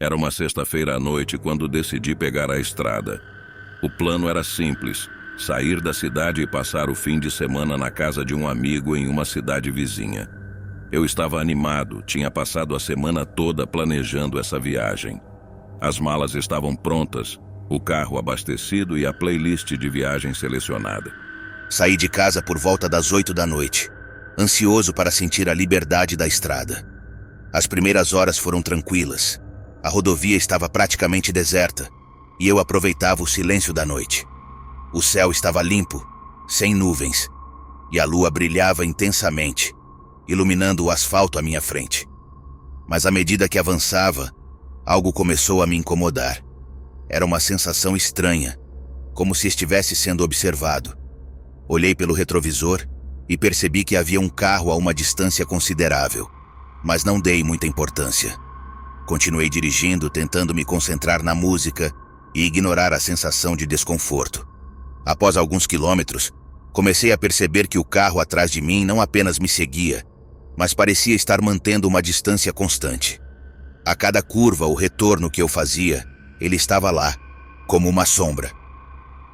Era uma sexta-feira à noite quando decidi pegar a estrada. O plano era simples: sair da cidade e passar o fim de semana na casa de um amigo em uma cidade vizinha. Eu estava animado, tinha passado a semana toda planejando essa viagem. As malas estavam prontas, o carro abastecido e a playlist de viagem selecionada. Saí de casa por volta das 8 da noite, ansioso para sentir a liberdade da estrada. As primeiras horas foram tranquilas. A rodovia estava praticamente deserta e eu aproveitava o silêncio da noite. O céu estava limpo, sem nuvens, e a lua brilhava intensamente, iluminando o asfalto à minha frente. Mas à medida que avançava, algo começou a me incomodar. Era uma sensação estranha, como se estivesse sendo observado. Olhei pelo retrovisor e percebi que havia um carro a uma distância considerável, mas não dei muita importância. Continuei dirigindo, tentando me concentrar na música e ignorar a sensação de desconforto. Após alguns quilômetros, comecei a perceber que o carro atrás de mim não apenas me seguia, mas parecia estar mantendo uma distância constante. A cada curva ou retorno que eu fazia, ele estava lá, como uma sombra.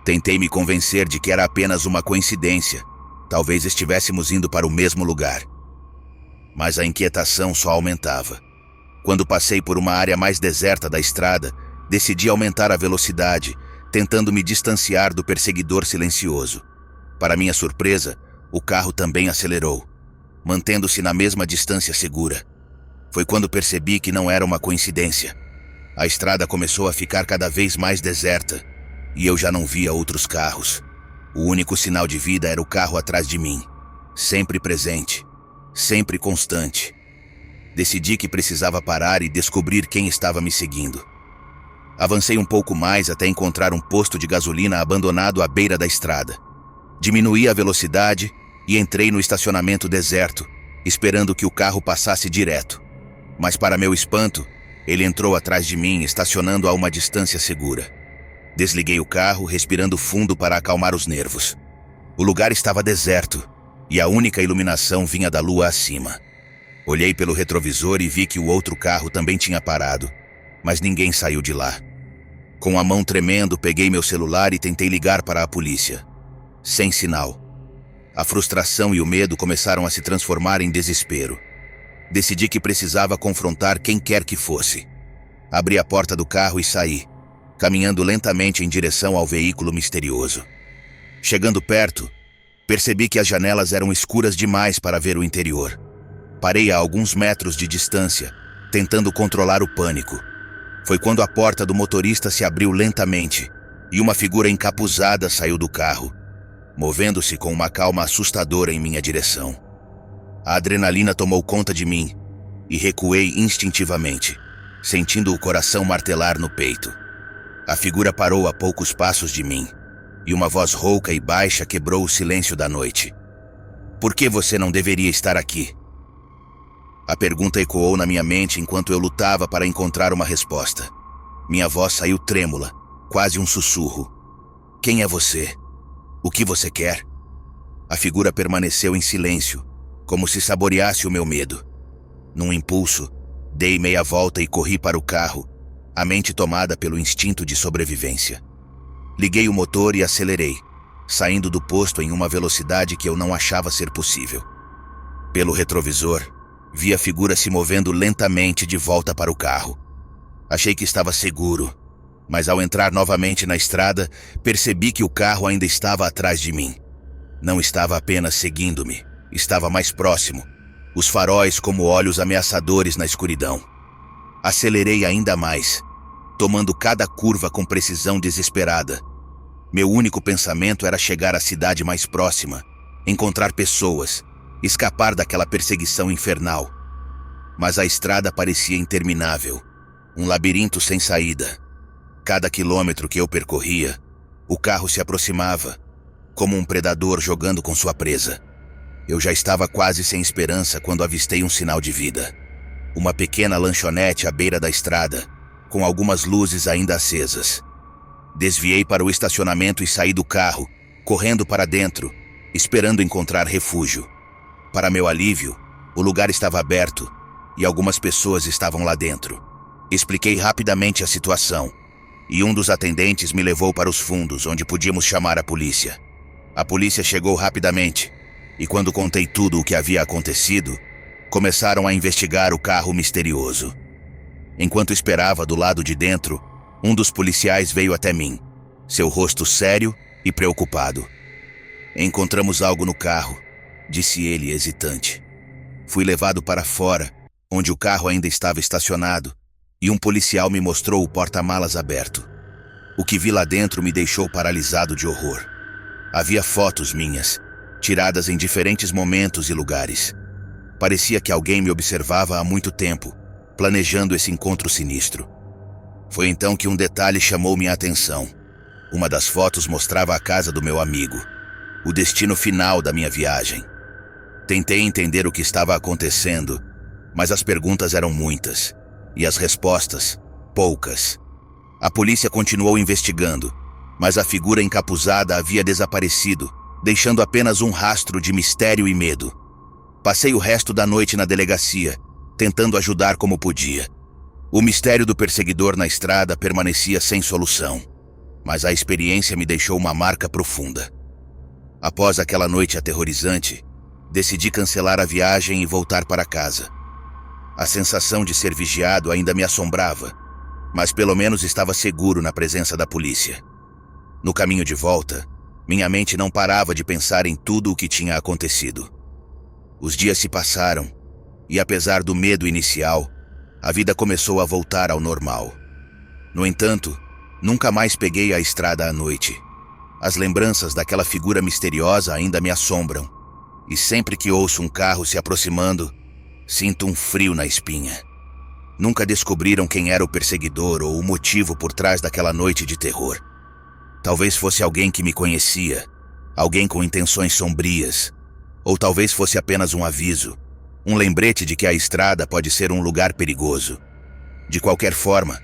Tentei me convencer de que era apenas uma coincidência. Talvez estivéssemos indo para o mesmo lugar. Mas a inquietação só aumentava. Quando passei por uma área mais deserta da estrada, decidi aumentar a velocidade, tentando me distanciar do perseguidor silencioso. Para minha surpresa, o carro também acelerou, mantendo-se na mesma distância segura. Foi quando percebi que não era uma coincidência. A estrada começou a ficar cada vez mais deserta, e eu já não via outros carros. O único sinal de vida era o carro atrás de mim, sempre presente, sempre constante. Decidi que precisava parar e descobrir quem estava me seguindo. Avancei um pouco mais até encontrar um posto de gasolina abandonado à beira da estrada. Diminuí a velocidade e entrei no estacionamento deserto, esperando que o carro passasse direto. Mas para meu espanto, ele entrou atrás de mim, estacionando a uma distância segura. Desliguei o carro, respirando fundo para acalmar os nervos. O lugar estava deserto e a única iluminação vinha da lua acima. Olhei pelo retrovisor e vi que o outro carro também tinha parado, mas ninguém saiu de lá. Com a mão tremendo, peguei meu celular e tentei ligar para a polícia. Sem sinal. A frustração e o medo começaram a se transformar em desespero. Decidi que precisava confrontar quem quer que fosse. Abri a porta do carro e saí, caminhando lentamente em direção ao veículo misterioso. Chegando perto, percebi que as janelas eram escuras demais para ver o interior. Parei a alguns metros de distância, tentando controlar o pânico. Foi quando a porta do motorista se abriu lentamente e uma figura encapuzada saiu do carro, movendo-se com uma calma assustadora em minha direção. A adrenalina tomou conta de mim e recuei instintivamente, sentindo o coração martelar no peito. A figura parou a poucos passos de mim e uma voz rouca e baixa quebrou o silêncio da noite. "Por que você não deveria estar aqui?" A pergunta ecoou na minha mente enquanto eu lutava para encontrar uma resposta. Minha voz saiu trêmula, quase um sussurro. "Quem é você? O que você quer?" A figura permaneceu em silêncio, como se saboreasse o meu medo. Num impulso, dei meia volta e corri para o carro, a mente tomada pelo instinto de sobrevivência. Liguei o motor e acelerei, saindo do posto em uma velocidade que eu não achava ser possível. Pelo retrovisor, vi a figura se movendo lentamente de volta para o carro. Achei que estava seguro, mas ao entrar novamente na estrada, percebi que o carro ainda estava atrás de mim. Não estava apenas seguindo-me, estava mais próximo, os faróis como olhos ameaçadores na escuridão. Acelerei ainda mais, tomando cada curva com precisão desesperada. Meu único pensamento era chegar à cidade mais próxima, encontrar pessoas, escapar daquela perseguição infernal. Mas a estrada parecia interminável, um labirinto sem saída. Cada quilômetro que eu percorria, o carro se aproximava, como um predador jogando com sua presa. Eu já estava quase sem esperança quando avistei um sinal de vida. Uma pequena lanchonete à beira da estrada, com algumas luzes ainda acesas. Desviei para o estacionamento e saí do carro, correndo para dentro, esperando encontrar refúgio. Para meu alívio, o lugar estava aberto e algumas pessoas estavam lá dentro. Expliquei rapidamente a situação, e um dos atendentes me levou para os fundos, onde podíamos chamar a polícia. A polícia chegou rapidamente, e quando contei tudo o que havia acontecido, começaram a investigar o carro misterioso. Enquanto esperava do lado de dentro, um dos policiais veio até mim, seu rosto sério e preocupado. "Encontramos algo no carro", disse ele hesitante. Fui levado para fora, onde o carro ainda estava estacionado, e um policial me mostrou o porta-malas aberto. O que vi lá dentro me deixou paralisado de horror. Havia fotos minhas, tiradas em diferentes momentos e lugares. Parecia que alguém me observava há muito tempo, planejando esse encontro sinistro. Foi então que um detalhe chamou minha atenção. Uma das fotos mostrava a casa do meu amigo, o destino final da minha viagem. Tentei entender o que estava acontecendo, mas as perguntas eram muitas, e as respostas, poucas. A polícia continuou investigando, mas a figura encapuzada havia desaparecido, deixando apenas um rastro de mistério e medo. Passei o resto da noite na delegacia, tentando ajudar como podia. O mistério do perseguidor na estrada permanecia sem solução, mas a experiência me deixou uma marca profunda. Após aquela noite aterrorizante, decidi cancelar a viagem e voltar para casa. A sensação de ser vigiado ainda me assombrava, mas pelo menos estava seguro na presença da polícia. No caminho de volta, minha mente não parava de pensar em tudo o que tinha acontecido. Os dias se passaram, e apesar do medo inicial, a vida começou a voltar ao normal. No entanto, nunca mais peguei a estrada à noite. As lembranças daquela figura misteriosa ainda me assombram, e sempre que ouço um carro se aproximando, sinto um frio na espinha. Nunca descobriram quem era o perseguidor ou o motivo por trás daquela noite de terror. Talvez fosse alguém que me conhecia, alguém com intenções sombrias, ou talvez fosse apenas um aviso, um lembrete de que a estrada pode ser um lugar perigoso. De qualquer forma,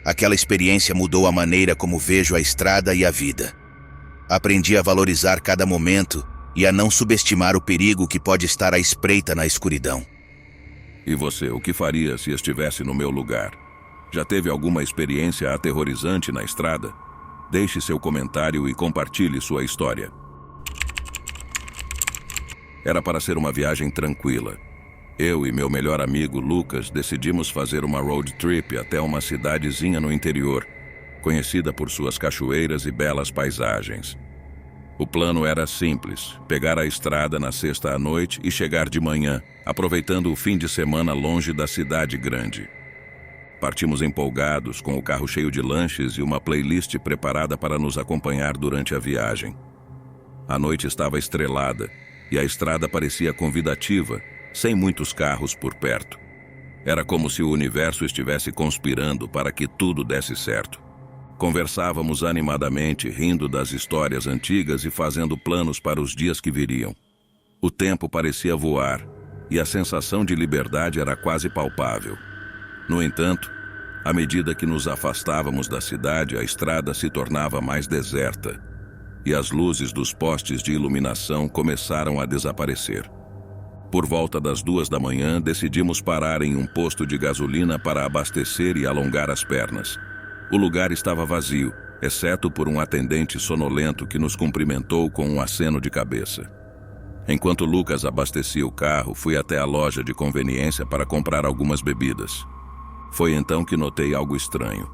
aquela experiência mudou a maneira como vejo a estrada e a vida. Aprendi a valorizar cada momento e a não subestimar o perigo que pode estar à espreita na escuridão. E você, o que faria se estivesse no meu lugar? Já teve alguma experiência aterrorizante na estrada? Deixe seu comentário e compartilhe sua história. Era para ser uma viagem tranquila. Eu e meu melhor amigo Lucas decidimos fazer uma road trip até uma cidadezinha no interior, conhecida por suas cachoeiras e belas paisagens. O plano era simples: pegar a estrada na sexta à noite e chegar de manhã, aproveitando o fim de semana longe da cidade grande. Partimos empolgados, com o carro cheio de lanches e uma playlist preparada para nos acompanhar durante a viagem. A noite estava estrelada e a estrada parecia convidativa, sem muitos carros por perto. Era como se o universo estivesse conspirando para que tudo desse certo. Conversávamos animadamente, rindo das histórias antigas e fazendo planos para os dias que viriam. O tempo parecia voar e a sensação de liberdade era quase palpável. No entanto, à medida que nos afastávamos da cidade, a estrada se tornava mais deserta e as luzes dos postes de iluminação começaram a desaparecer. Por volta das 2 da manhã, decidimos parar em um posto de gasolina para abastecer e alongar as pernas. O lugar estava vazio, exceto por um atendente sonolento que nos cumprimentou com um aceno de cabeça. Enquanto Lucas abastecia o carro, fui até a loja de conveniência para comprar algumas bebidas. Foi então que notei algo estranho.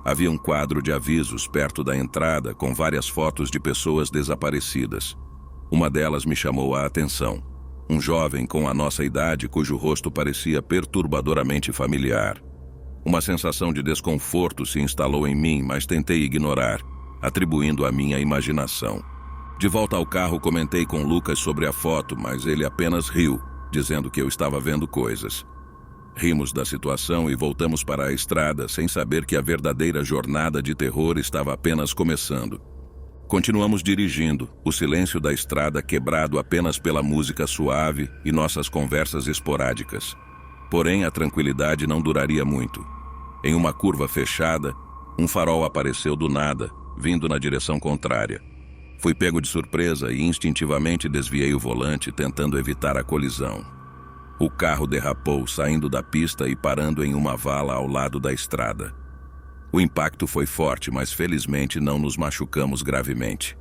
Havia um quadro de avisos perto da entrada com várias fotos de pessoas desaparecidas. Uma delas me chamou a atenção. Um jovem com a nossa idade cujo rosto parecia perturbadoramente familiar. Uma sensação de desconforto se instalou em mim, mas tentei ignorar, atribuindo à minha imaginação. De volta ao carro, comentei com Lucas sobre a foto, mas ele apenas riu, dizendo que eu estava vendo coisas. Rimos da situação e voltamos para a estrada, sem saber que a verdadeira jornada de terror estava apenas começando. Continuamos dirigindo, o silêncio da estrada quebrado apenas pela música suave e nossas conversas esporádicas. Porém, a tranquilidade não duraria muito. Em uma curva fechada, um farol apareceu do nada, vindo na direção contrária. Fui pego de surpresa e instintivamente desviei o volante, tentando evitar a colisão. O carro derrapou, saindo da pista e parando em uma vala ao lado da estrada. O impacto foi forte, mas felizmente não nos machucamos gravemente.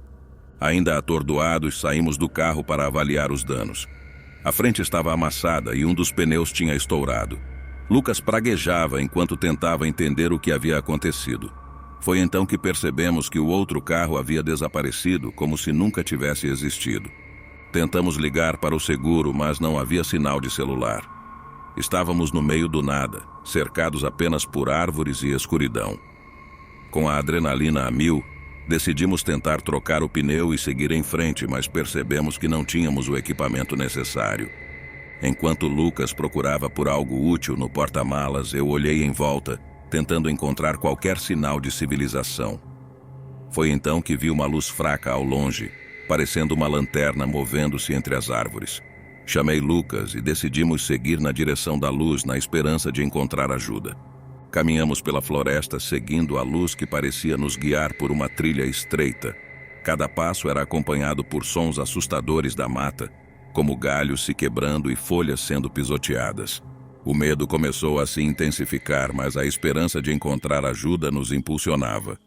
Ainda atordoados, saímos do carro para avaliar os danos. A frente estava amassada e um dos pneus tinha estourado. Lucas praguejava enquanto tentava entender o que havia acontecido. Foi então que percebemos que o outro carro havia desaparecido, como se nunca tivesse existido. Tentamos ligar para o seguro, mas não havia sinal de celular. Estávamos no meio do nada, cercados apenas por árvores e escuridão. Com a adrenalina a mil, decidimos tentar trocar o pneu e seguir em frente, mas percebemos que não tínhamos o equipamento necessário. Enquanto Lucas procurava por algo útil no porta-malas, eu olhei em volta, tentando encontrar qualquer sinal de civilização. Foi então que vi uma luz fraca ao longe, parecendo uma lanterna movendo-se entre as árvores. Chamei Lucas e decidimos seguir na direção da luz na esperança de encontrar ajuda. Caminhamos pela floresta seguindo a luz que parecia nos guiar por uma trilha estreita. Cada passo era acompanhado por sons assustadores da mata, como galhos se quebrando e folhas sendo pisoteadas. O medo começou a se intensificar, mas a esperança de encontrar ajuda nos impulsionava.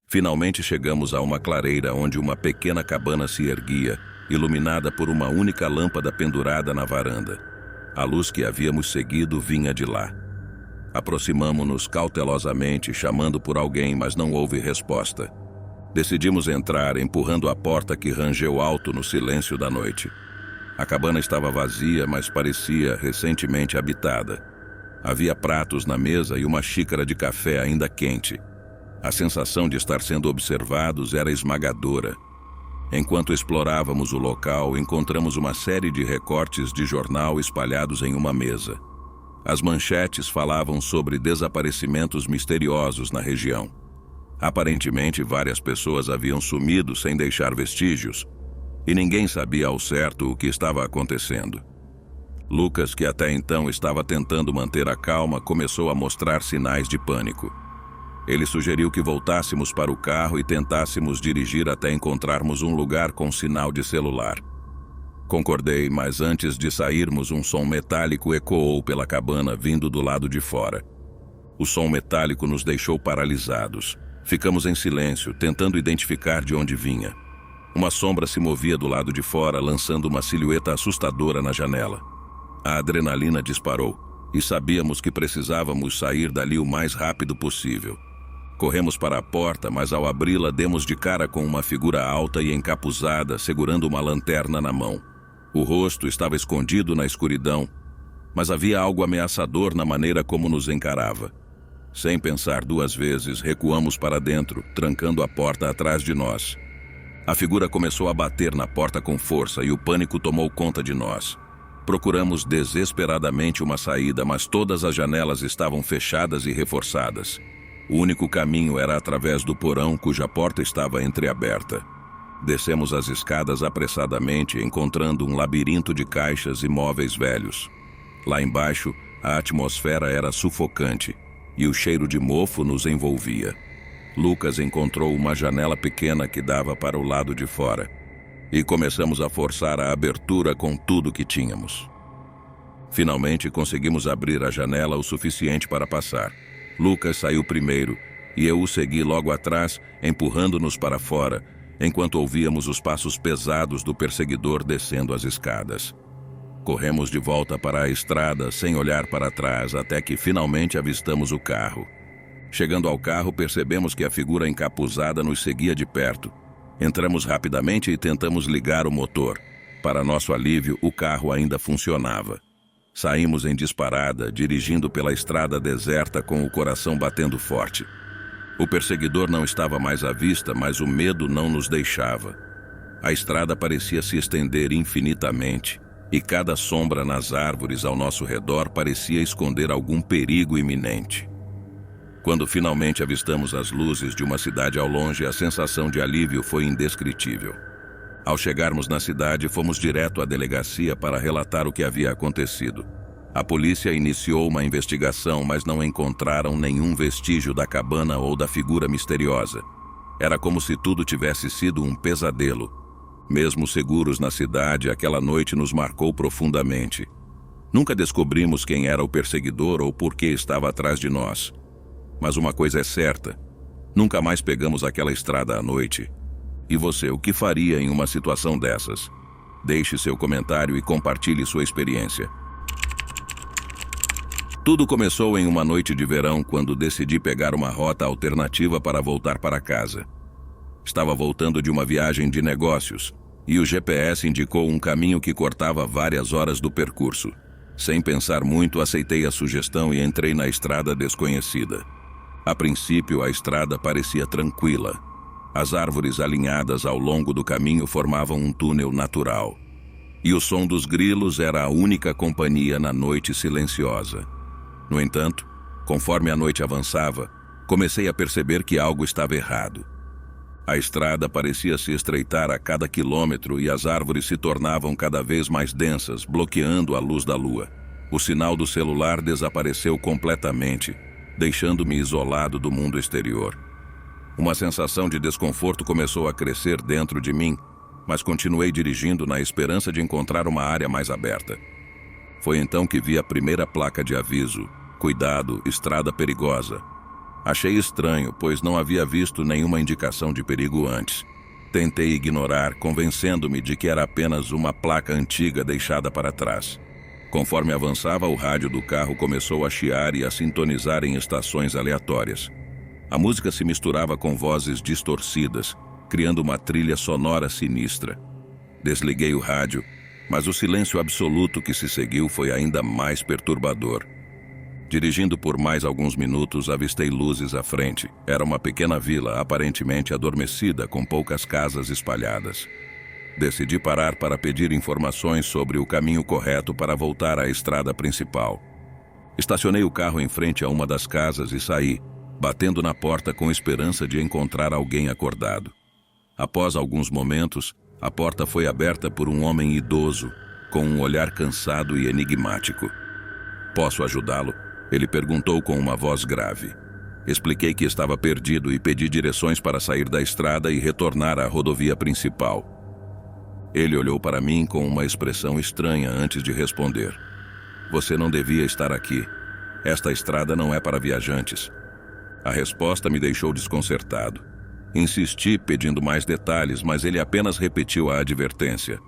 Finalmente chegamos a uma clareira onde uma pequena cabana se erguia, iluminada por uma única lâmpada pendurada na varanda. A luz que havíamos seguido vinha de lá. Aproximamo-nos cautelosamente, chamando por alguém, mas não houve resposta. Decidimos entrar, empurrando a porta que rangeu alto no silêncio da noite. A cabana estava vazia, mas parecia recentemente habitada. Havia pratos na mesa e uma xícara de café ainda quente. A sensação de estar sendo observados era esmagadora. Enquanto explorávamos o local, encontramos uma série de recortes de jornal espalhados em uma mesa. As manchetes falavam sobre desaparecimentos misteriosos na região. Aparentemente, várias pessoas haviam sumido sem deixar vestígios, e ninguém sabia ao certo o que estava acontecendo. Lucas, que até então estava tentando manter a calma, começou a mostrar sinais de pânico. Ele sugeriu que voltássemos para o carro e tentássemos dirigir até encontrarmos um lugar com sinal de celular. Concordei, mas antes de sairmos, um som metálico ecoou pela cabana vindo do lado de fora. O som metálico nos deixou paralisados. Ficamos em silêncio, tentando identificar de onde vinha. Uma sombra se movia do lado de fora, lançando uma silhueta assustadora na janela. A adrenalina disparou, e sabíamos que precisávamos sair dali o mais rápido possível. Corremos para a porta, mas ao abri-la demos de cara com uma figura alta e encapuzada, segurando uma lanterna na mão. O rosto estava escondido na escuridão, mas havia algo ameaçador na maneira como nos encarava. Sem pensar duas vezes, recuamos para dentro, trancando a porta atrás de nós. A figura começou a bater na porta com força e o pânico tomou conta de nós. Procuramos desesperadamente uma saída, mas todas as janelas estavam fechadas e reforçadas. O único caminho era através do porão, cuja porta estava entreaberta. Descemos as escadas apressadamente, encontrando um labirinto de caixas e móveis velhos. Lá embaixo, a atmosfera era sufocante e o cheiro de mofo nos envolvia. Lucas encontrou uma janela pequena que dava para o lado de fora, e começamos a forçar a abertura com tudo que tínhamos. Finalmente conseguimos abrir a janela o suficiente para passar. Lucas saiu primeiro, e eu o segui logo atrás, empurrando-nos para fora, enquanto ouvíamos os passos pesados do perseguidor descendo as escadas. Corremos de volta para a estrada, sem olhar para trás, até que finalmente avistamos o carro. Chegando ao carro, percebemos que a figura encapuzada nos seguia de perto. Entramos rapidamente e tentamos ligar o motor. Para nosso alívio, o carro ainda funcionava. Saímos em disparada, dirigindo pela estrada deserta com o coração batendo forte. O perseguidor não estava mais à vista, mas o medo não nos deixava. A estrada parecia se estender infinitamente, e cada sombra nas árvores ao nosso redor parecia esconder algum perigo iminente. Quando finalmente avistamos as luzes de uma cidade ao longe, a sensação de alívio foi indescritível. Ao chegarmos na cidade, fomos direto à delegacia para relatar o que havia acontecido. A polícia iniciou uma investigação, mas não encontraram nenhum vestígio da cabana ou da figura misteriosa. Era como se tudo tivesse sido um pesadelo. Mesmo seguros na cidade, aquela noite nos marcou profundamente. Nunca descobrimos quem era o perseguidor ou por que estava atrás de nós. Mas uma coisa é certa: nunca mais pegamos aquela estrada à noite. E você, o que faria em uma situação dessas? Deixe seu comentário e compartilhe sua experiência. Tudo começou em uma noite de verão, quando decidi pegar uma rota alternativa para voltar para casa. Estava voltando de uma viagem de negócios e o GPS indicou um caminho que cortava várias horas do percurso. Sem pensar muito, aceitei a sugestão e entrei na estrada desconhecida. A princípio, a estrada parecia tranquila. As árvores alinhadas ao longo do caminho formavam um túnel natural. E o som dos grilos era a única companhia na noite silenciosa. No entanto, conforme a noite avançava, comecei a perceber que algo estava errado. A estrada parecia se estreitar a cada quilômetro e as árvores se tornavam cada vez mais densas, bloqueando a luz da lua. O sinal do celular desapareceu completamente, deixando-me isolado do mundo exterior. Uma sensação de desconforto começou a crescer dentro de mim, mas continuei dirigindo na esperança de encontrar uma área mais aberta. Foi então que vi a primeira placa de aviso: cuidado, estrada perigosa. Achei estranho, pois não havia visto nenhuma indicação de perigo antes. Tentei ignorar, convencendo-me de que era apenas uma placa antiga deixada para trás. Conforme avançava, o rádio do carro começou a chiar e a sintonizar em estações aleatórias. A música se misturava com vozes distorcidas, criando uma trilha sonora sinistra. Desliguei o rádio, mas o silêncio absoluto que se seguiu foi ainda mais perturbador. Dirigindo por mais alguns minutos, avistei luzes à frente. Era uma pequena vila, aparentemente adormecida, com poucas casas espalhadas. Decidi parar para pedir informações sobre o caminho correto para voltar à estrada principal. Estacionei o carro em frente a uma das casas e saí, batendo na porta com esperança de encontrar alguém acordado. Após alguns momentos, a porta foi aberta por um homem idoso, com um olhar cansado e enigmático. "Posso ajudá-lo?" Ele perguntou com uma voz grave. Expliquei que estava perdido e pedi direções para sair da estrada e retornar à rodovia principal. Ele olhou para mim com uma expressão estranha antes de responder. "Você não devia estar aqui. Esta estrada não é para viajantes." A resposta me deixou desconcertado. Insisti pedindo mais detalhes, mas ele apenas repetiu a advertência: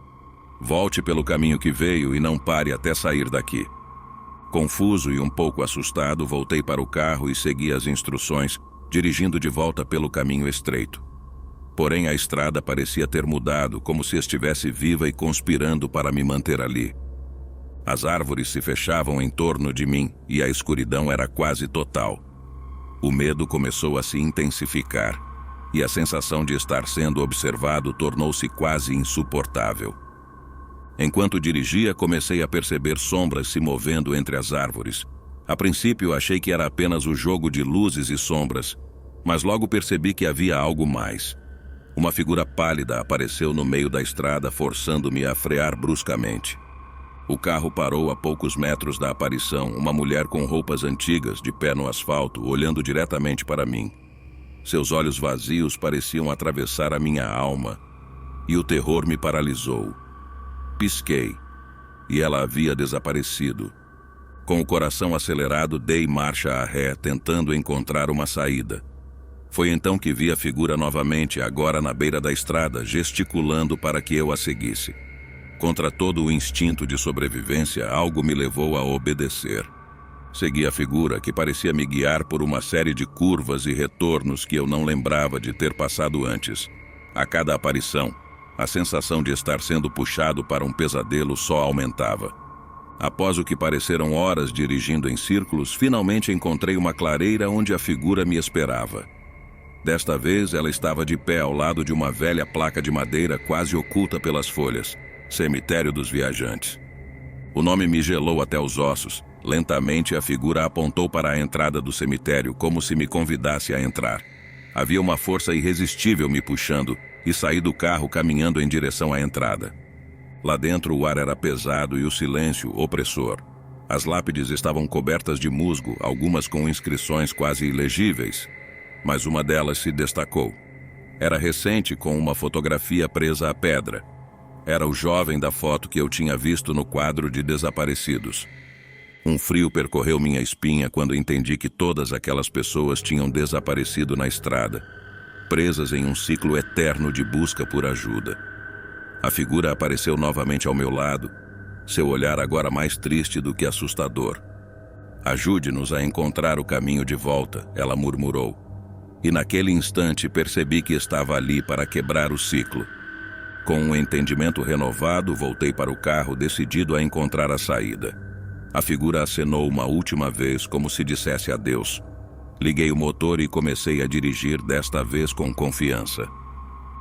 "Volte pelo caminho que veio e não pare até sair daqui." Confuso e um pouco assustado, voltei para o carro e segui as instruções, dirigindo de volta pelo caminho estreito. Porém, a estrada parecia ter mudado, como se estivesse viva e conspirando para me manter ali. As árvores se fechavam em torno de mim e a escuridão era quase total. O medo começou a se intensificar e a sensação de estar sendo observado tornou-se quase insuportável. Enquanto dirigia, comecei a perceber sombras se movendo entre as árvores. A princípio, achei que era apenas o jogo de luzes e sombras, mas logo percebi que havia algo mais. Uma figura pálida apareceu no meio da estrada, forçando-me a frear bruscamente. O carro parou a poucos metros da aparição, uma mulher com roupas antigas, de pé no asfalto, olhando diretamente para mim. Seus olhos vazios pareciam atravessar a minha alma, e o terror me paralisou. Pisquei, e ela havia desaparecido. Com o coração acelerado, dei marcha a ré, tentando encontrar uma saída. Foi então que vi a figura novamente, agora na beira da estrada, gesticulando para que eu a seguisse. Contra todo o instinto de sobrevivência, algo me levou a obedecer. Segui a figura, que parecia me guiar por uma série de curvas e retornos que eu não lembrava de ter passado antes. A cada aparição, a sensação de estar sendo puxado para um pesadelo só aumentava. Após o que pareceram horas dirigindo em círculos, finalmente encontrei uma clareira onde a figura me esperava. Desta vez, ela estava de pé ao lado de uma velha placa de madeira quase oculta pelas folhas: Cemitério dos Viajantes. O nome me gelou até os ossos. Lentamente, a figura apontou para a entrada do cemitério, como se me convidasse a entrar. Havia uma força irresistível me puxando, e saí do carro caminhando em direção à entrada. Lá dentro, o ar era pesado e o silêncio opressor. As lápides estavam cobertas de musgo, algumas com inscrições quase ilegíveis, mas uma delas se destacou. Era recente, com uma fotografia presa à pedra. Era o jovem da foto que eu tinha visto no quadro de desaparecidos. Um frio percorreu minha espinha quando entendi que todas aquelas pessoas tinham desaparecido na estrada, presas em um ciclo eterno de busca por ajuda. A figura apareceu novamente ao meu lado, seu olhar agora mais triste do que assustador. "Ajude-nos a encontrar o caminho de volta", ela murmurou. E naquele instante percebi que estava ali para quebrar o ciclo. Com um entendimento renovado, voltei para o carro, decidido a encontrar a saída. A figura acenou uma última vez, como se dissesse adeus. Liguei o motor e comecei a dirigir, desta vez com confiança.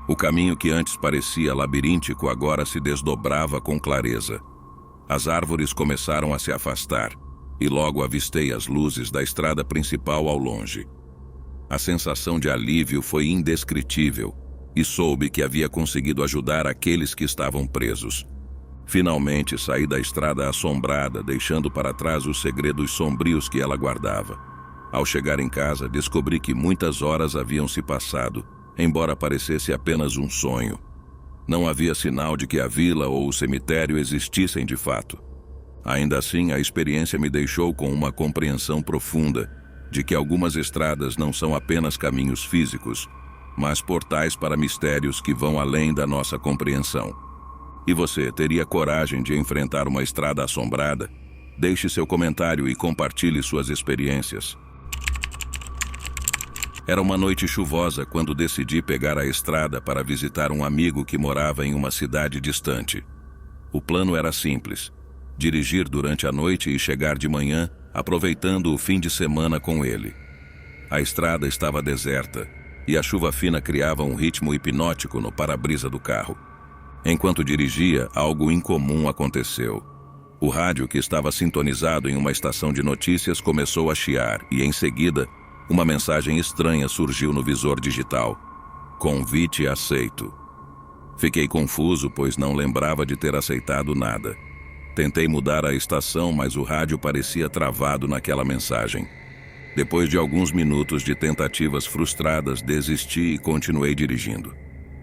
O caminho que antes parecia labiríntico agora se desdobrava com clareza. As árvores começaram a se afastar, e logo avistei as luzes da estrada principal ao longe. A sensação de alívio foi indescritível, e soube que havia conseguido ajudar aqueles que estavam presos. Finalmente saí da estrada assombrada, deixando para trás os segredos sombrios que ela guardava. Ao chegar em casa, descobri que muitas horas haviam se passado, embora parecesse apenas um sonho. Não havia sinal de que a vila ou o cemitério existissem de fato. Ainda assim, a experiência me deixou com uma compreensão profunda de que algumas estradas não são apenas caminhos físicos, mas portais para mistérios que vão além da nossa compreensão. E você teria coragem de enfrentar uma estrada assombrada? Deixe seu comentário e compartilhe suas experiências. Era uma noite chuvosa quando decidi pegar a estrada para visitar um amigo que morava em uma cidade distante. O plano era simples: dirigir durante a noite e chegar de manhã, aproveitando o fim de semana com ele. A estrada estava deserta e a chuva fina criava um ritmo hipnótico no para-brisa do carro. Enquanto dirigia, algo incomum aconteceu. O rádio, que estava sintonizado em uma estação de notícias, começou a chiar e, em seguida, uma mensagem estranha surgiu no visor digital: "Convite aceito". Fiquei confuso, pois não lembrava de ter aceitado nada. Tentei mudar a estação, mas o rádio parecia travado naquela mensagem. Depois de alguns minutos de tentativas frustradas, desisti e continuei dirigindo.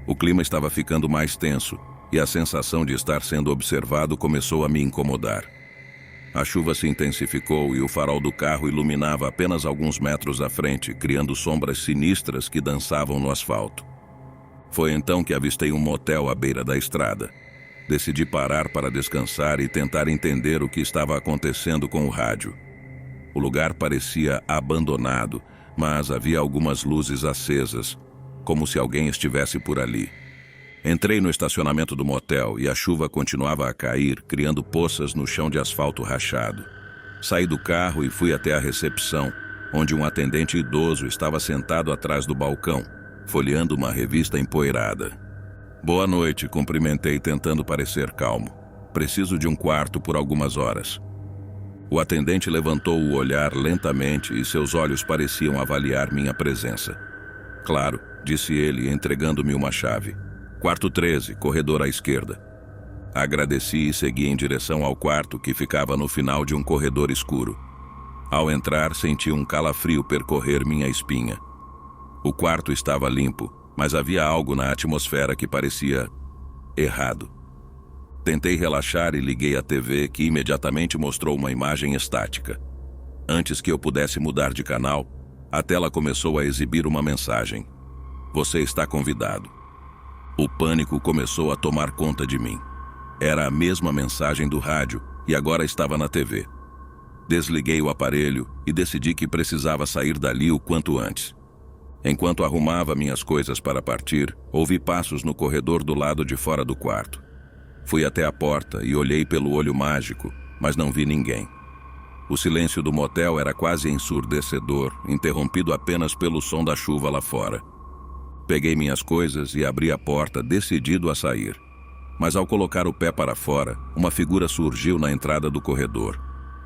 O clima estava ficando mais tenso e a sensação de estar sendo observado começou a me incomodar. A chuva se intensificou e o farol do carro iluminava apenas alguns metros à frente, criando sombras sinistras que dançavam no asfalto. Foi então que avistei um motel à beira da estrada. Decidi parar para descansar e tentar entender o que estava acontecendo com o rádio. O lugar parecia abandonado, mas havia algumas luzes acesas, como se alguém estivesse por ali. Entrei no estacionamento do motel e a chuva continuava a cair, criando poças no chão de asfalto rachado. Saí do carro e fui até a recepção, onde um atendente idoso estava sentado atrás do balcão, folheando uma revista empoeirada. "Boa noite", cumprimentei tentando parecer calmo. "Preciso de um quarto por algumas horas." O atendente levantou o olhar lentamente e seus olhos pareciam avaliar minha presença. "Claro", disse ele, entregando-me uma chave. "Quarto 13, corredor à esquerda." Agradeci e segui em direção ao quarto, que ficava no final de um corredor escuro. Ao entrar, senti um calafrio percorrer minha espinha. O quarto estava limpo, mas havia algo na atmosfera que parecia errado. Tentei relaxar e liguei a TV, que imediatamente mostrou uma imagem estática. Antes que eu pudesse mudar de canal, a tela começou a exibir uma mensagem: "Você está convidado." O pânico começou a tomar conta de mim. Era a mesma mensagem do rádio e agora estava na TV. Desliguei o aparelho e decidi que precisava sair dali o quanto antes. Enquanto arrumava minhas coisas para partir, ouvi passos no corredor do lado de fora do quarto. Fui até a porta e olhei pelo olho mágico, mas não vi ninguém. O silêncio do motel era quase ensurdecedor, interrompido apenas pelo som da chuva lá fora. Peguei minhas coisas e abri a porta, decidido a sair. Mas ao colocar o pé para fora, uma figura surgiu na entrada do corredor.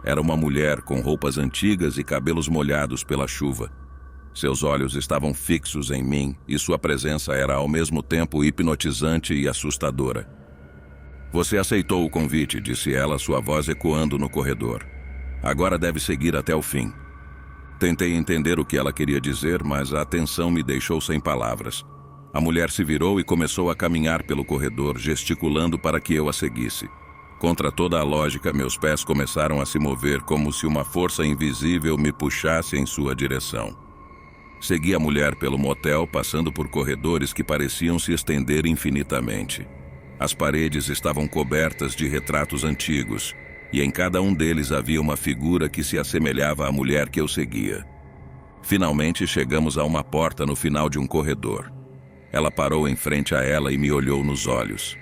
Era uma mulher com roupas antigas e cabelos molhados pela chuva. Seus olhos estavam fixos em mim e sua presença era ao mesmo tempo hipnotizante e assustadora. "Você aceitou o convite", disse ela, sua voz ecoando no corredor. "Agora deve seguir até o fim." Tentei entender o que ela queria dizer, mas a tensão me deixou sem palavras. A mulher se virou e começou a caminhar pelo corredor, gesticulando para que eu a seguisse. Contra toda a lógica, meus pés começaram a se mover como se uma força invisível me puxasse em sua direção. Segui a mulher pelo motel, passando por corredores que pareciam se estender infinitamente. As paredes estavam cobertas de retratos antigos, e em cada um deles havia uma figura que se assemelhava à mulher que eu seguia. Finalmente chegamos a uma porta no final de um corredor. Ela parou em frente a ela e me olhou nos olhos.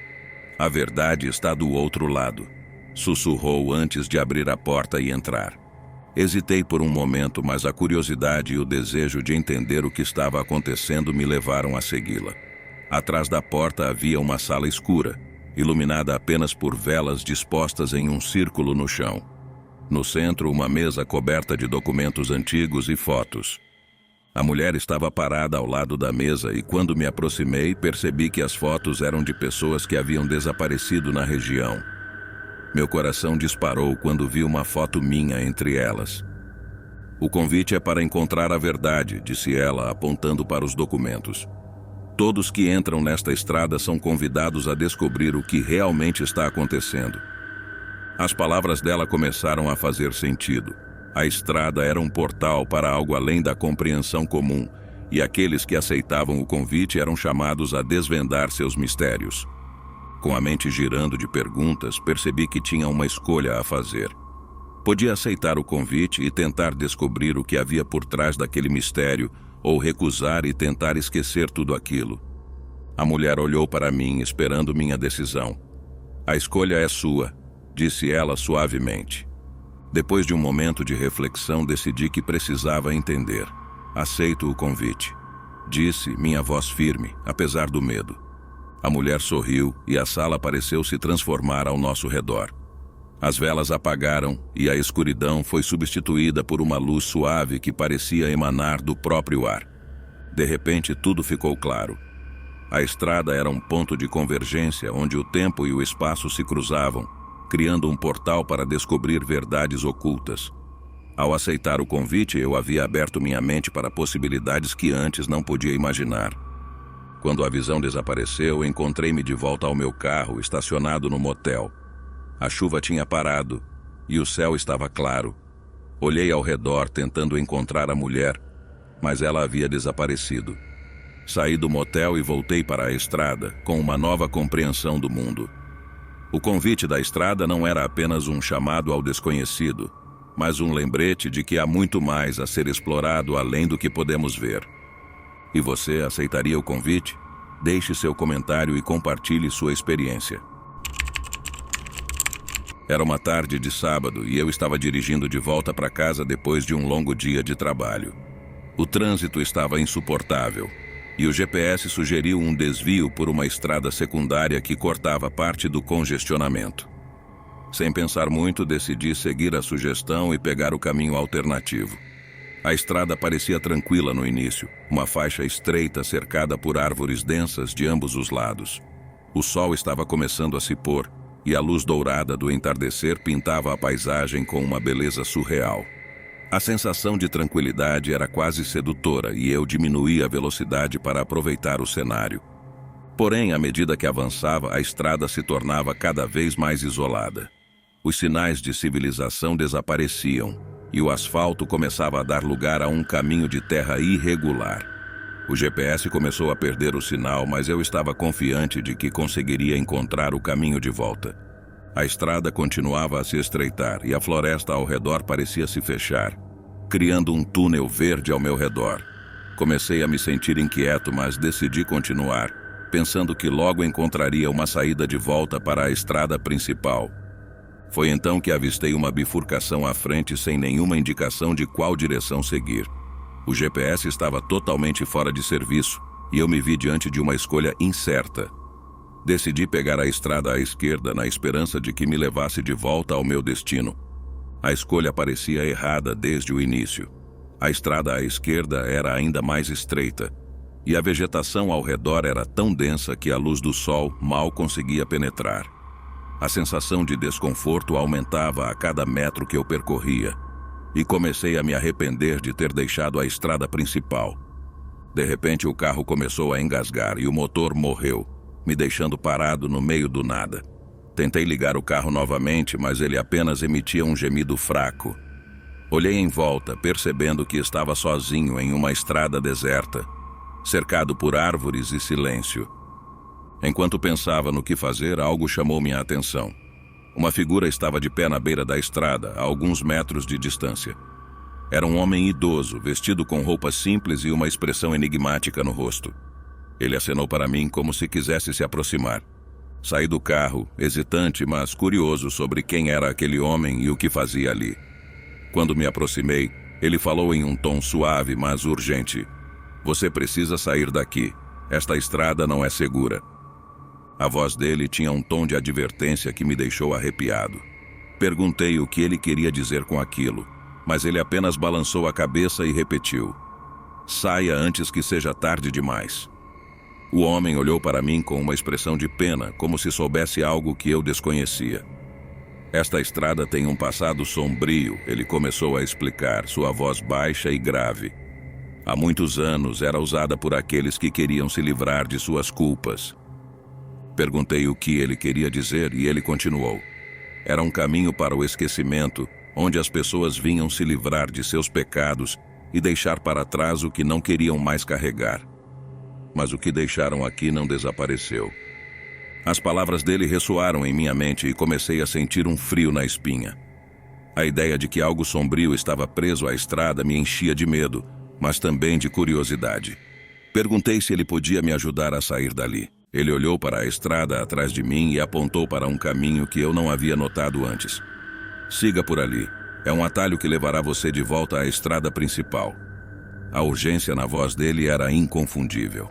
"A verdade está do outro lado", sussurrou antes de abrir a porta e entrar. Hesitei por um momento, mas a curiosidade e o desejo de entender o que estava acontecendo me levaram a segui-la. Atrás da porta havia uma sala escura, iluminada apenas por velas dispostas em um círculo no chão. No centro, uma mesa coberta de documentos antigos e fotos. A mulher estava parada ao lado da mesa e quando me aproximei, percebi que as fotos eram de pessoas que haviam desaparecido na região. Meu coração disparou quando vi uma foto minha entre elas. "O convite é para encontrar a verdade", disse ela, apontando para os documentos. "Todos que entram nesta estrada são convidados a descobrir o que realmente está acontecendo." As palavras dela começaram a fazer sentido. A estrada era um portal para algo além da compreensão comum, e aqueles que aceitavam o convite eram chamados a desvendar seus mistérios. Com a mente girando de perguntas, percebi que tinha uma escolha a fazer. Podia aceitar o convite e tentar descobrir o que havia por trás daquele mistério, ou recusar e tentar esquecer tudo aquilo. A mulher olhou para mim, esperando minha decisão. "A escolha é sua", disse ela suavemente. Depois de um momento de reflexão, decidi que precisava entender. "Aceito o convite", disse, minha voz firme, apesar do medo. A mulher sorriu e a sala pareceu se transformar ao nosso redor. As velas apagaram e a escuridão foi substituída por uma luz suave que parecia emanar do próprio ar. De repente, tudo ficou claro. A estrada era um ponto de convergência onde o tempo e o espaço se cruzavam, criando um portal para descobrir verdades ocultas. Ao aceitar o convite, eu havia aberto minha mente para possibilidades que antes não podia imaginar. Quando a visão desapareceu, encontrei-me de volta ao meu carro, estacionado no motel. A chuva tinha parado e o céu estava claro. Olhei ao redor tentando encontrar a mulher, mas ela havia desaparecido. Saí do motel e voltei para a estrada, com uma nova compreensão do mundo. O convite da estrada não era apenas um chamado ao desconhecido, mas um lembrete de que há muito mais a ser explorado além do que podemos ver. E você aceitaria o convite? Deixe seu comentário e compartilhe sua experiência. Era uma tarde de sábado e eu estava dirigindo de volta para casa depois de um longo dia de trabalho. O trânsito estava insuportável e o GPS sugeriu um desvio por uma estrada secundária que cortava parte do congestionamento. Sem pensar muito, decidi seguir a sugestão e pegar o caminho alternativo. A estrada parecia tranquila no início, uma faixa estreita cercada por árvores densas de ambos os lados. O sol estava começando a se pôr e a luz dourada do entardecer pintava a paisagem com uma beleza surreal. A sensação de tranquilidade era quase sedutora e eu diminuí a velocidade para aproveitar o cenário. Porém, à medida que avançava, a estrada se tornava cada vez mais isolada. Os sinais de civilização desapareciam e o asfalto começava a dar lugar a um caminho de terra irregular. O GPS começou a perder o sinal, mas eu estava confiante de que conseguiria encontrar o caminho de volta. A estrada continuava a se estreitar e a floresta ao redor parecia se fechar, criando um túnel verde ao meu redor. Comecei a me sentir inquieto, mas decidi continuar, pensando que logo encontraria uma saída de volta para a estrada principal. Foi então que avistei uma bifurcação à frente sem nenhuma indicação de qual direção seguir. O GPS estava totalmente fora de serviço e eu me vi diante de uma escolha incerta. Decidi pegar a estrada à esquerda na esperança de que me levasse de volta ao meu destino. A escolha parecia errada desde o início. A estrada à esquerda era ainda mais estreita e a vegetação ao redor era tão densa que a luz do sol mal conseguia penetrar. A sensação de desconforto aumentava a cada metro que eu percorria e comecei a me arrepender de ter deixado a estrada principal. De repente, o carro começou a engasgar e o motor morreu, me deixando parado no meio do nada. Tentei ligar o carro novamente, mas ele apenas emitia um gemido fraco. Olhei em volta, percebendo que estava sozinho em uma estrada deserta, cercado por árvores e silêncio. Enquanto pensava no que fazer, algo chamou minha atenção. Uma figura estava de pé na beira da estrada, a alguns metros de distância. Era um homem idoso, vestido com roupas simples e uma expressão enigmática no rosto. Ele acenou para mim como se quisesse se aproximar. Saí do carro, hesitante, mas curioso sobre quem era aquele homem e o que fazia ali. Quando me aproximei, ele falou em um tom suave, mas urgente. Você precisa sair daqui. Esta estrada não é segura. A voz dele tinha um tom de advertência que me deixou arrepiado. Perguntei o que ele queria dizer com aquilo, mas ele apenas balançou a cabeça e repetiu: saia antes que seja tarde demais. O homem olhou para mim com uma expressão de pena, como se soubesse algo que eu desconhecia. Esta estrada tem um passado sombrio, ele começou a explicar, sua voz baixa e grave. Há muitos anos era usada por aqueles que queriam se livrar de suas culpas. Perguntei o que ele queria dizer e ele continuou. Era um caminho para o esquecimento, onde as pessoas vinham se livrar de seus pecados e deixar para trás o que não queriam mais carregar. Mas o que deixaram aqui não desapareceu. As palavras dele ressoaram em minha mente e comecei a sentir um frio na espinha. A ideia de que algo sombrio estava preso à estrada me enchia de medo, mas também de curiosidade. Perguntei se ele podia me ajudar a sair dali. Ele olhou para a estrada atrás de mim e apontou para um caminho que eu não havia notado antes. Siga por ali. É um atalho que levará você de volta à estrada principal. A urgência na voz dele era inconfundível.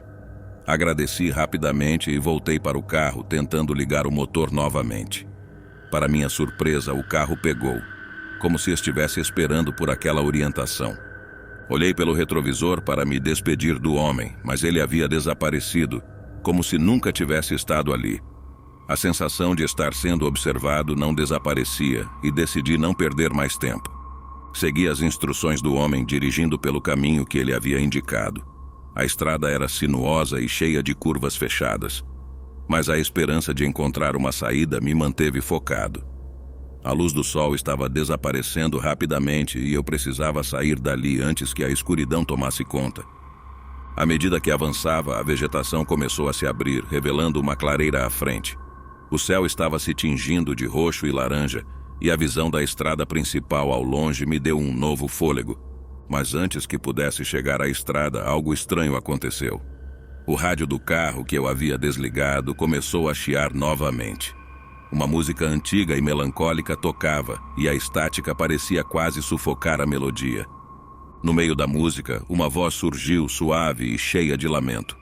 Agradeci rapidamente e voltei para o carro, tentando ligar o motor novamente. Para minha surpresa, o carro pegou, como se estivesse esperando por aquela orientação. Olhei pelo retrovisor para me despedir do homem, mas ele havia desaparecido, como se nunca tivesse estado ali. A sensação de estar sendo observado não desaparecia e decidi não perder mais tempo. Segui as instruções do homem dirigindo pelo caminho que ele havia indicado. A estrada era sinuosa e cheia de curvas fechadas, mas a esperança de encontrar uma saída me manteve focado. A luz do sol estava desaparecendo rapidamente e eu precisava sair dali antes que a escuridão tomasse conta. À medida que avançava, a vegetação começou a se abrir, revelando uma clareira à frente. O céu estava se tingindo de roxo e laranja, e a visão da estrada principal ao longe me deu um novo fôlego. Mas antes que pudesse chegar à estrada, algo estranho aconteceu. O rádio do carro que eu havia desligado começou a chiar novamente. Uma música antiga e melancólica tocava, e a estática parecia quase sufocar a melodia. No meio da música, uma voz surgiu suave e cheia de lamento.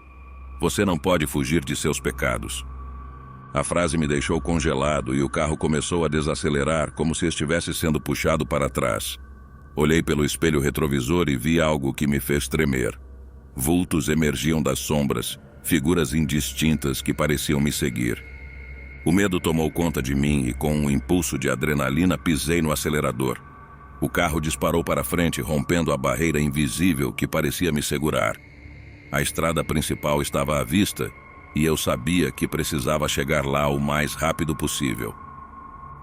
Você não pode fugir de seus pecados. A frase me deixou congelado e o carro começou a desacelerar como se estivesse sendo puxado para trás. Olhei pelo espelho retrovisor e vi algo que me fez tremer. Vultos emergiam das sombras, figuras indistintas que pareciam me seguir. O medo tomou conta de mim e com um impulso de adrenalina pisei no acelerador. O carro disparou para frente, rompendo a barreira invisível que parecia me segurar. A estrada principal estava à vista e eu sabia que precisava chegar lá o mais rápido possível.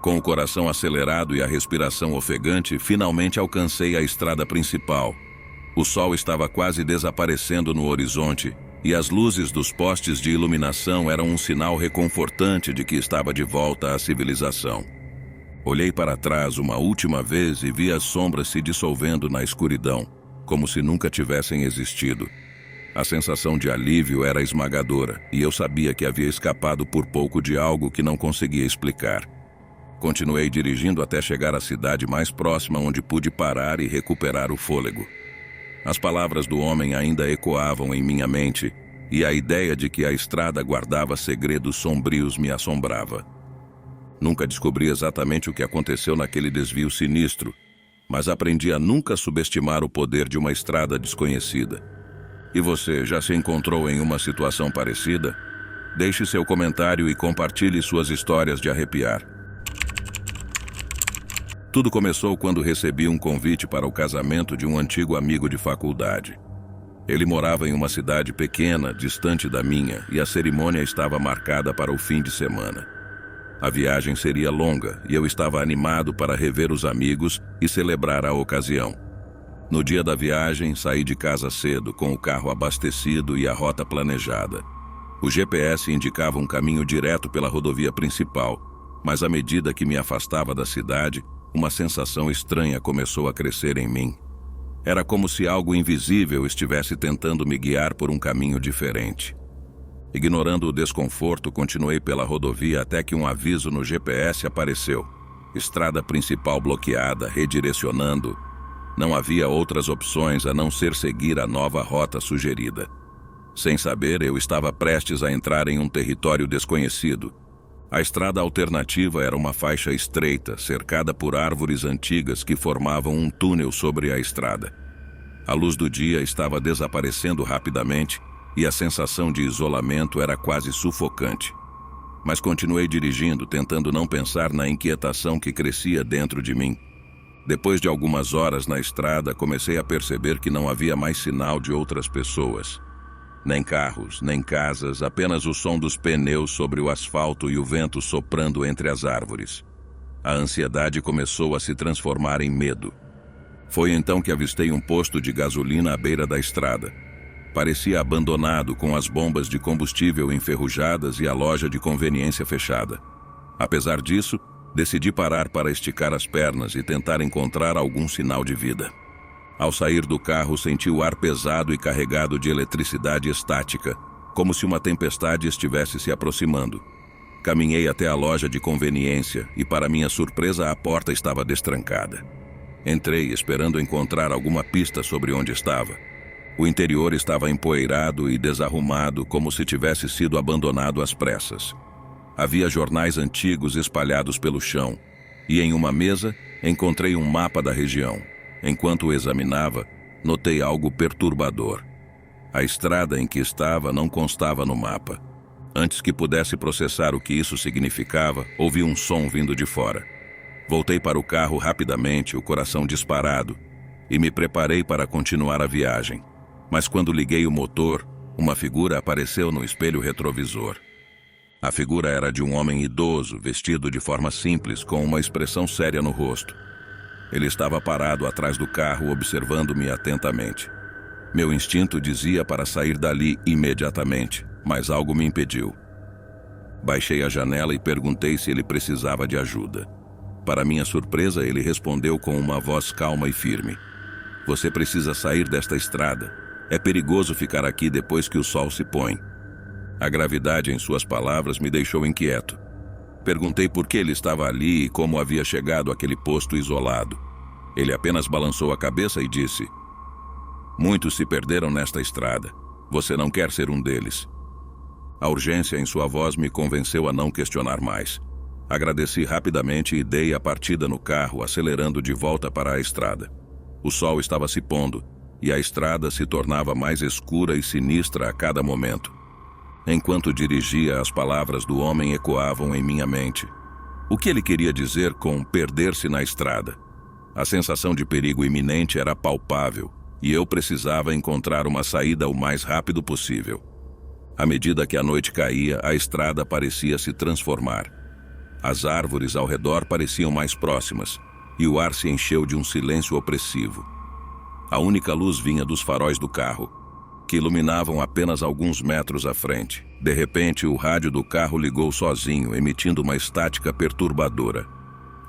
Com o coração acelerado e a respiração ofegante, finalmente alcancei a estrada principal. O sol estava quase desaparecendo no horizonte e as luzes dos postes de iluminação eram um sinal reconfortante de que estava de volta à civilização. Olhei para trás uma última vez e vi as sombras se dissolvendo na escuridão, como se nunca tivessem existido. A sensação de alívio era esmagadora e eu sabia que havia escapado por pouco de algo que não conseguia explicar. Continuei dirigindo até chegar à cidade mais próxima, onde pude parar e recuperar o fôlego. As palavras do homem ainda ecoavam em minha mente e a ideia de que a estrada guardava segredos sombrios me assombrava. Nunca descobri exatamente o que aconteceu naquele desvio sinistro, mas aprendi a nunca subestimar o poder de uma estrada desconhecida. E você já se encontrou em uma situação parecida? Deixe seu comentário e compartilhe suas histórias de arrepiar. Tudo começou quando recebi um convite para o casamento de um antigo amigo de faculdade. Ele morava em uma cidade pequena, distante da minha, e a cerimônia estava marcada para o fim de semana. A viagem seria longa e eu estava animado para rever os amigos e celebrar a ocasião. No dia da viagem, saí de casa cedo, com o carro abastecido e a rota planejada. O GPS indicava um caminho direto pela rodovia principal, mas à medida que me afastava da cidade, uma sensação estranha começou a crescer em mim. Era como se algo invisível estivesse tentando me guiar por um caminho diferente. Ignorando o desconforto, continuei pela rodovia até que um aviso no GPS apareceu. Estrada principal bloqueada, redirecionando. Não havia outras opções a não ser seguir a nova rota sugerida. Sem saber, eu estava prestes a entrar em um território desconhecido. A estrada alternativa era uma faixa estreita, cercada por árvores antigas que formavam um túnel sobre a estrada. A luz do dia estava desaparecendo rapidamente e a sensação de isolamento era quase sufocante. Mas continuei dirigindo, tentando não pensar na inquietação que crescia dentro de mim. Depois de algumas horas na estrada, comecei a perceber que não havia mais sinal de outras pessoas. Nem carros, nem casas, apenas o som dos pneus sobre o asfalto e o vento soprando entre as árvores. A ansiedade começou a se transformar em medo. Foi então que avistei um posto de gasolina à beira da estrada. Parecia abandonado, com as bombas de combustível enferrujadas e a loja de conveniência fechada. Apesar disso, decidi parar para esticar as pernas e tentar encontrar algum sinal de vida. Ao sair do carro, senti o ar pesado e carregado de eletricidade estática, como se uma tempestade estivesse se aproximando. Caminhei até a loja de conveniência e, para minha surpresa, a porta estava destrancada. Entrei, esperando encontrar alguma pista sobre onde estava. O interior estava empoeirado e desarrumado, como se tivesse sido abandonado às pressas. Havia jornais antigos espalhados pelo chão, e em uma mesa encontrei um mapa da região. Enquanto o examinava, notei algo perturbador. A estrada em que estava não constava no mapa. Antes que pudesse processar o que isso significava, ouvi um som vindo de fora. Voltei para o carro rapidamente, o coração disparado, e me preparei para continuar a viagem. Mas quando liguei o motor, uma figura apareceu no espelho retrovisor. A figura era de um homem idoso, vestido de forma simples, com uma expressão séria no rosto. Ele estava parado atrás do carro, observando-me atentamente. Meu instinto dizia para sair dali imediatamente, mas algo me impediu. Baixei a janela e perguntei se ele precisava de ajuda. Para minha surpresa, ele respondeu com uma voz calma e firme: "Você precisa sair desta estrada. É perigoso ficar aqui depois que o sol se põe." A gravidade em suas palavras me deixou inquieto. Perguntei por que ele estava ali e como havia chegado àquele posto isolado. Ele apenas balançou a cabeça e disse: "Muitos se perderam nesta estrada. Você não quer ser um deles." A urgência em sua voz me convenceu a não questionar mais. Agradeci rapidamente e dei a partida no carro, acelerando de volta para a estrada. O sol estava se pondo, e a estrada se tornava mais escura e sinistra a cada momento. Enquanto dirigia, as palavras do homem ecoavam em minha mente. O que ele queria dizer com perder-se na estrada? A sensação de perigo iminente era palpável, e eu precisava encontrar uma saída o mais rápido possível. À medida que a noite caía, a estrada parecia se transformar. As árvores ao redor pareciam mais próximas, e o ar se encheu de um silêncio opressivo. A única luz vinha dos faróis do carro, que iluminavam apenas alguns metros à frente. De repente, o rádio do carro ligou sozinho, emitindo uma estática perturbadora.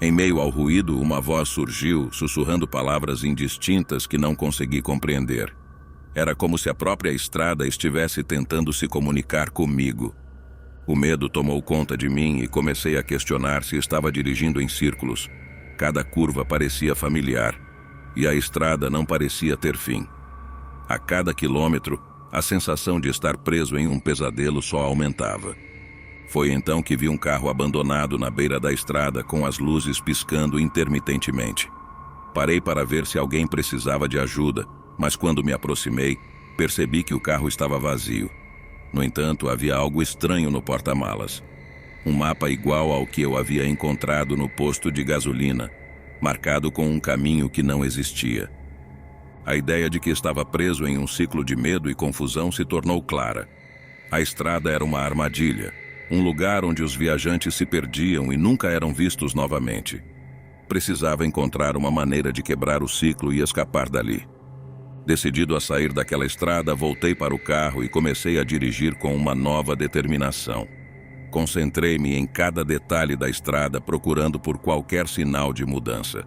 Em meio ao ruído, uma voz surgiu, sussurrando palavras indistintas que não consegui compreender. Era como se a própria estrada estivesse tentando se comunicar comigo. O medo tomou conta de mim e comecei a questionar se estava dirigindo em círculos. Cada curva parecia familiar, e a estrada não parecia ter fim. A cada quilômetro, a sensação de estar preso em um pesadelo só aumentava. Foi então que vi um carro abandonado na beira da estrada, com as luzes piscando intermitentemente. Parei para ver se alguém precisava de ajuda, mas quando me aproximei, percebi que o carro estava vazio. No entanto, havia algo estranho no porta-malas. Um mapa igual ao que eu havia encontrado no posto de gasolina, marcado com um caminho que não existia. A ideia de que estava preso em um ciclo de medo e confusão se tornou clara. A estrada era uma armadilha, Um lugar onde os viajantes se perdiam e nunca eram vistos novamente. Precisava encontrar uma maneira de quebrar o ciclo e escapar dali. Decidido a sair daquela estrada, voltei para o carro e comecei a dirigir com uma nova determinação. Concentrei-me em cada detalhe da estrada, procurando por qualquer sinal de mudança.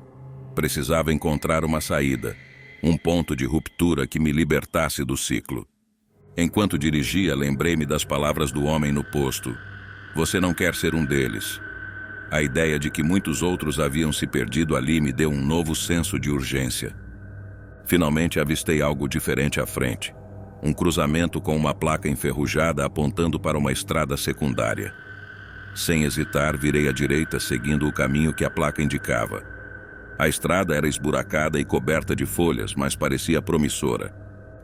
Precisava encontrar uma saída, um ponto de ruptura que me libertasse do ciclo. Enquanto dirigia, lembrei-me das palavras do homem no posto. Você não quer ser um deles. A ideia de que muitos outros haviam se perdido ali me deu um novo senso de urgência. Finalmente avistei algo diferente à frente. Um cruzamento com uma placa enferrujada apontando para uma estrada secundária. Sem hesitar, virei à direita, seguindo o caminho que a placa indicava. A estrada era esburacada e coberta de folhas, mas parecia promissora.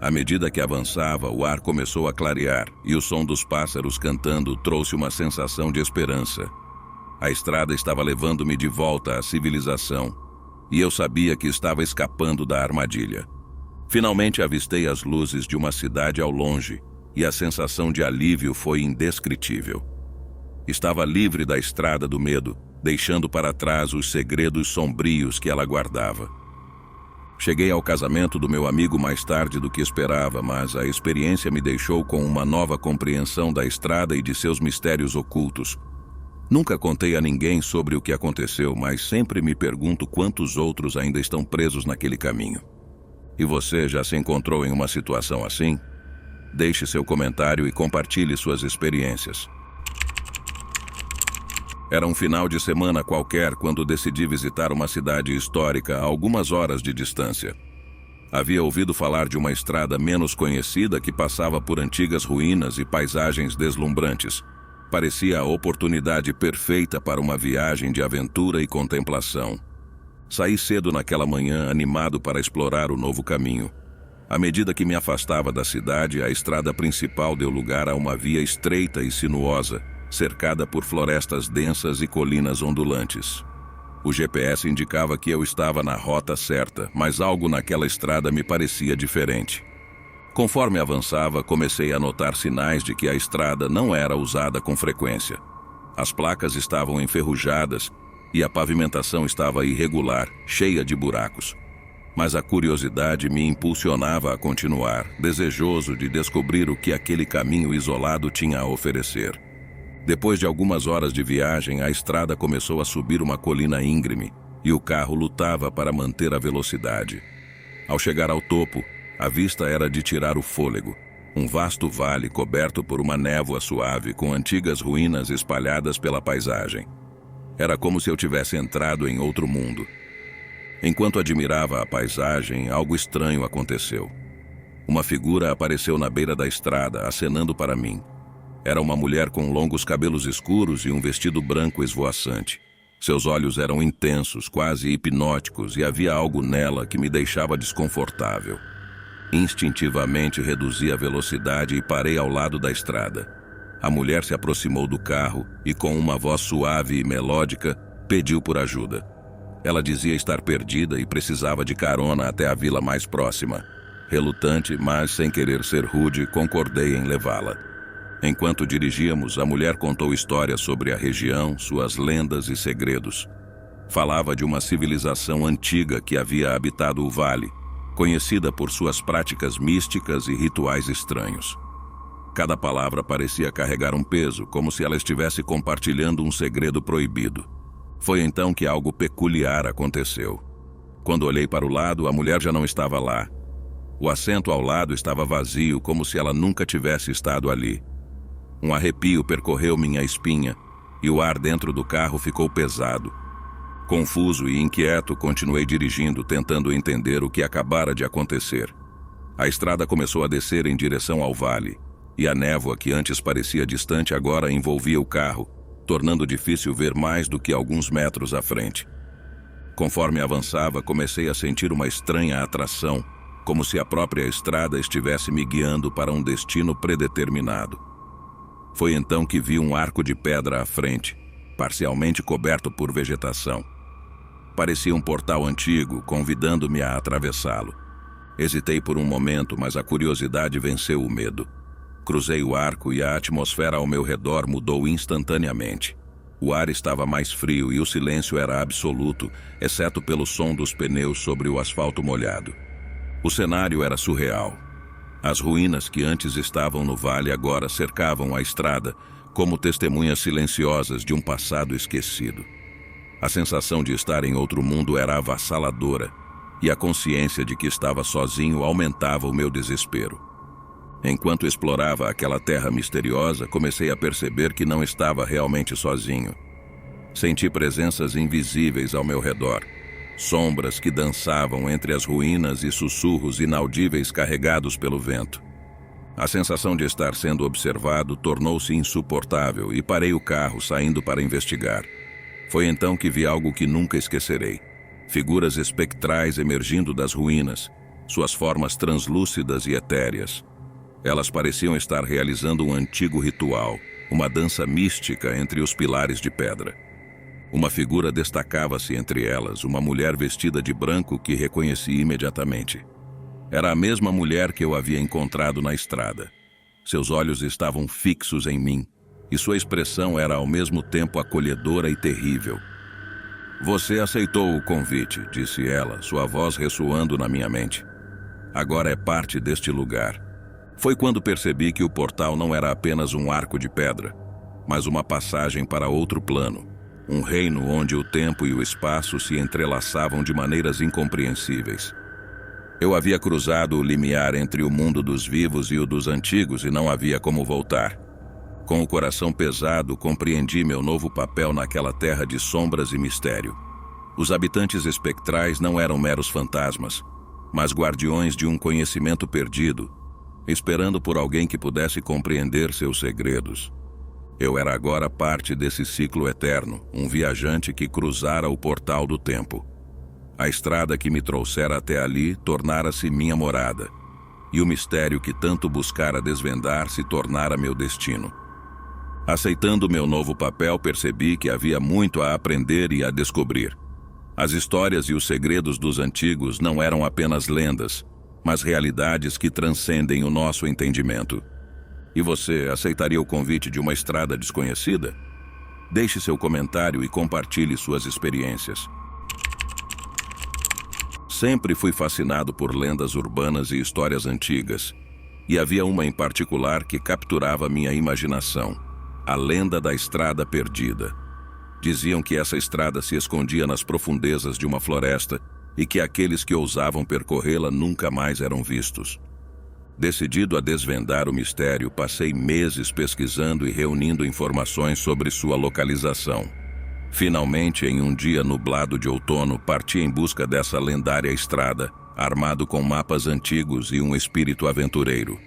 À medida que avançava, o ar começou a clarear e o som dos pássaros cantando trouxe uma sensação de esperança. A estrada estava levando-me de volta à civilização, e eu sabia que estava escapando da armadilha. Finalmente avistei as luzes de uma cidade ao longe, e a sensação de alívio foi indescritível. Estava livre da estrada do medo, deixando para trás os segredos sombrios que ela guardava. Cheguei ao casamento do meu amigo mais tarde do que esperava, mas a experiência me deixou com uma nova compreensão da estrada e de seus mistérios ocultos. Nunca contei a ninguém sobre o que aconteceu, mas sempre me pergunto quantos outros ainda estão presos naquele caminho. E você já se encontrou em uma situação assim? Deixe seu comentário e compartilhe suas experiências. Era um final de semana qualquer quando decidi visitar uma cidade histórica a algumas horas de distância. Havia ouvido falar de uma estrada menos conhecida que passava por antigas ruínas e paisagens deslumbrantes. Parecia a oportunidade perfeita para uma viagem de aventura e contemplação. Saí cedo naquela manhã, animado para explorar o novo caminho. À medida que me afastava da cidade, a estrada principal deu lugar a uma via estreita e sinuosa, cercada por florestas densas e colinas ondulantes. O GPS indicava que eu estava na rota certa, mas algo naquela estrada me parecia diferente. Conforme avançava, comecei a notar sinais de que a estrada não era usada com frequência. As placas estavam enferrujadas e a pavimentação estava irregular, cheia de buracos. Mas a curiosidade me impulsionava a continuar, desejoso de descobrir o que aquele caminho isolado tinha a oferecer. Depois de algumas horas de viagem, a estrada começou a subir uma colina íngreme e o carro lutava para manter a velocidade. Ao chegar ao topo, a vista era de tirar o fôlego. Um vasto vale coberto por uma névoa suave com antigas ruínas espalhadas pela paisagem. Era como se eu tivesse entrado em outro mundo. Enquanto admirava a paisagem, algo estranho aconteceu. Uma figura apareceu na beira da estrada, acenando para mim. Era uma mulher com longos cabelos escuros e um vestido branco esvoaçante. Seus olhos eram intensos, quase hipnóticos, e havia algo nela que me deixava desconfortável. Instintivamente reduzi a velocidade e parei ao lado da estrada. A mulher se aproximou do carro e, com uma voz suave e melódica, pediu por ajuda. Ela dizia estar perdida e precisava de carona até a vila mais próxima. Relutante, mas sem querer ser rude, concordei em levá-la. Enquanto dirigíamos, a mulher contou histórias sobre a região, suas lendas e segredos. Falava de uma civilização antiga que havia habitado o vale, conhecida por suas práticas místicas e rituais estranhos. Cada palavra parecia carregar um peso, como se ela estivesse compartilhando um segredo proibido. Foi então que algo peculiar aconteceu. Quando olhei para o lado, a mulher já não estava lá. O assento ao lado estava vazio, como se ela nunca tivesse estado ali. Um arrepio percorreu minha espinha e o ar dentro do carro ficou pesado. Confuso e inquieto, continuei dirigindo, tentando entender o que acabara de acontecer. A estrada começou a descer em direção ao vale, e a névoa que antes parecia distante agora envolvia o carro, tornando difícil ver mais do que alguns metros à frente. Conforme avançava, comecei a sentir uma estranha atração, como se a própria estrada estivesse me guiando para um destino predeterminado. Foi então que vi um arco de pedra à frente, parcialmente coberto por vegetação. Parecia um portal antigo, convidando-me a atravessá-lo. Hesitei por um momento, mas a curiosidade venceu o medo. Cruzei o arco e a atmosfera ao meu redor mudou instantaneamente. O ar estava mais frio e o silêncio era absoluto, exceto pelo som dos pneus sobre o asfalto molhado. O cenário era surreal. As ruínas que antes estavam no vale agora cercavam a estrada, como testemunhas silenciosas de um passado esquecido. A sensação de estar em outro mundo era avassaladora, e a consciência de que estava sozinho aumentava o meu desespero. Enquanto explorava aquela terra misteriosa, comecei a perceber que não estava realmente sozinho. Senti presenças invisíveis ao meu redor, sombras que dançavam entre as ruínas e sussurros inaudíveis carregados pelo vento. A sensação de estar sendo observado tornou-se insuportável e parei o carro saindo para investigar. Foi então que vi algo que nunca esquecerei. Figuras espectrais emergindo das ruínas, suas formas translúcidas e etéreas. Elas pareciam estar realizando um antigo ritual, uma dança mística entre os pilares de pedra. Uma figura destacava-se entre elas, uma mulher vestida de branco que reconheci imediatamente. Era a mesma mulher que eu havia encontrado na estrada. Seus olhos estavam fixos em mim, e sua expressão era ao mesmo tempo acolhedora e terrível. "Você aceitou o convite", disse ela, sua voz ressoando na minha mente. "Agora é parte deste lugar." Foi quando percebi que o portal não era apenas um arco de pedra, mas uma passagem para outro plano, um reino onde o tempo e o espaço se entrelaçavam de maneiras incompreensíveis. Eu havia cruzado o limiar entre o mundo dos vivos e o dos antigos e não havia como voltar. Com o coração pesado, compreendi meu novo papel naquela terra de sombras e mistério. Os habitantes espectrais não eram meros fantasmas, mas guardiões de um conhecimento perdido, esperando por alguém que pudesse compreender seus segredos. Eu era agora parte desse ciclo eterno, um viajante que cruzara o portal do tempo. A estrada que me trouxera até ali tornara-se minha morada, e o mistério que tanto buscara desvendar se tornara meu destino. Aceitando meu novo papel, percebi que havia muito a aprender e a descobrir. As histórias e os segredos dos antigos não eram apenas lendas, mas realidades que transcendem o nosso entendimento. E você aceitaria o convite de uma estrada desconhecida? Deixe seu comentário e compartilhe suas experiências. Sempre fui fascinado por lendas urbanas e histórias antigas, e havia uma em particular que capturava minha imaginação: a lenda da Estrada Perdida. Diziam que essa estrada se escondia nas profundezas de uma floresta e que aqueles que ousavam percorrê-la nunca mais eram vistos. Decidido a desvendar o mistério, passei meses pesquisando e reunindo informações sobre sua localização. Finalmente, em um dia nublado de outono, parti em busca dessa lendária estrada, armado com mapas antigos e um espírito aventureiro.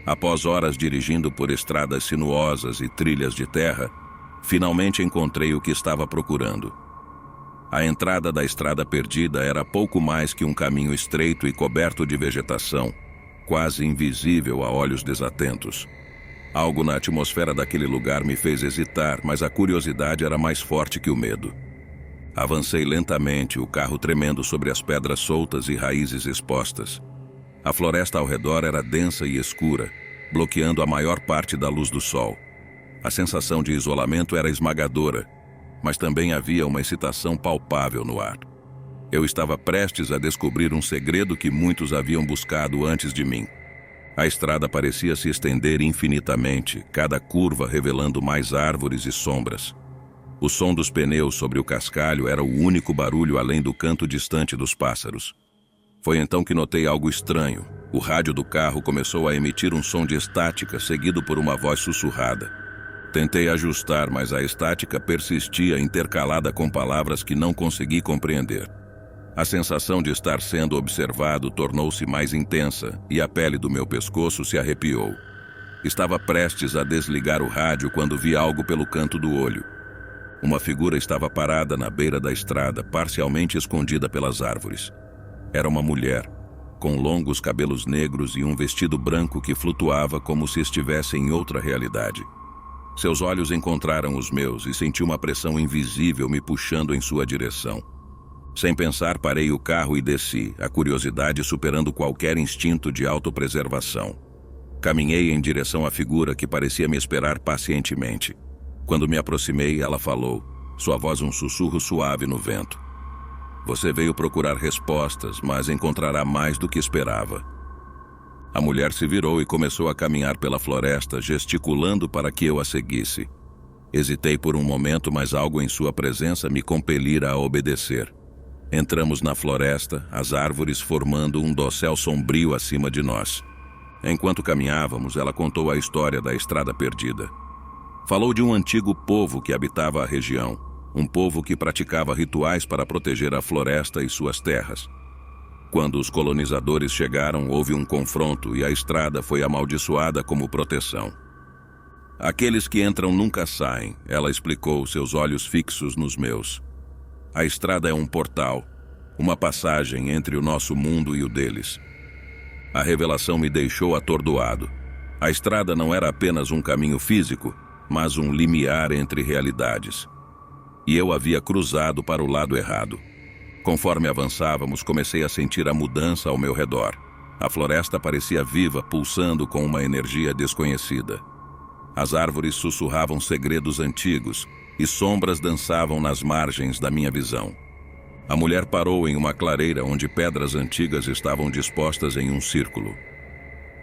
Após horas dirigindo por estradas sinuosas e trilhas de terra, finalmente encontrei o que estava procurando. A entrada da Estrada Perdida era pouco mais que um caminho estreito e coberto de vegetação, quase invisível a olhos desatentos. Algo na atmosfera daquele lugar me fez hesitar, mas a curiosidade era mais forte que o medo. Avancei lentamente, o carro tremendo sobre as pedras soltas e raízes expostas. A floresta ao redor era densa e escura, bloqueando a maior parte da luz do sol. A sensação de isolamento era esmagadora, mas também havia uma excitação palpável no ar. Eu estava prestes a descobrir um segredo que muitos haviam buscado antes de mim. A estrada parecia se estender infinitamente, cada curva revelando mais árvores e sombras. O som dos pneus sobre o cascalho era o único barulho além do canto distante dos pássaros. Foi então que notei algo estranho. O rádio do carro começou a emitir um som de estática, seguido por uma voz sussurrada. Tentei ajustar, mas a estática persistia, intercalada com palavras que não consegui compreender. A sensação de estar sendo observado tornou-se mais intensa e a pele do meu pescoço se arrepiou. Estava prestes a desligar o rádio quando vi algo pelo canto do olho. Uma figura estava parada na beira da estrada, parcialmente escondida pelas árvores. Era uma mulher, com longos cabelos negros e um vestido branco que flutuava como se estivesse em outra realidade. Seus olhos encontraram os meus e senti uma pressão invisível me puxando em sua direção. Sem pensar, parei o carro e desci, a curiosidade superando qualquer instinto de autopreservação. Caminhei em direção à figura que parecia me esperar pacientemente. Quando me aproximei, ela falou, sua voz um sussurro suave no vento. Você veio procurar respostas, mas encontrará mais do que esperava. A mulher se virou e começou a caminhar pela floresta, gesticulando para que eu a seguisse. Hesitei por um momento, mas algo em sua presença me compelira a obedecer. Entramos na floresta, as árvores formando um dossel sombrio acima de nós. Enquanto caminhávamos, ela contou a história da estrada perdida. Falou de um antigo povo que habitava a região, um povo que praticava rituais para proteger a floresta e suas terras. Quando os colonizadores chegaram, houve um confronto e a estrada foi amaldiçoada como proteção. Aqueles que entram nunca saem, ela explicou, seus olhos fixos nos meus. A estrada é um portal, uma passagem entre o nosso mundo e o deles. A revelação me deixou atordoado. A estrada não era apenas um caminho físico, mas um limiar entre realidades. E eu havia cruzado para o lado errado. Conforme avançávamos, comecei a sentir a mudança ao meu redor. A floresta parecia viva, pulsando com uma energia desconhecida. As árvores sussurravam segredos antigos e sombras dançavam nas margens da minha visão. A mulher parou em uma clareira onde pedras antigas estavam dispostas em um círculo.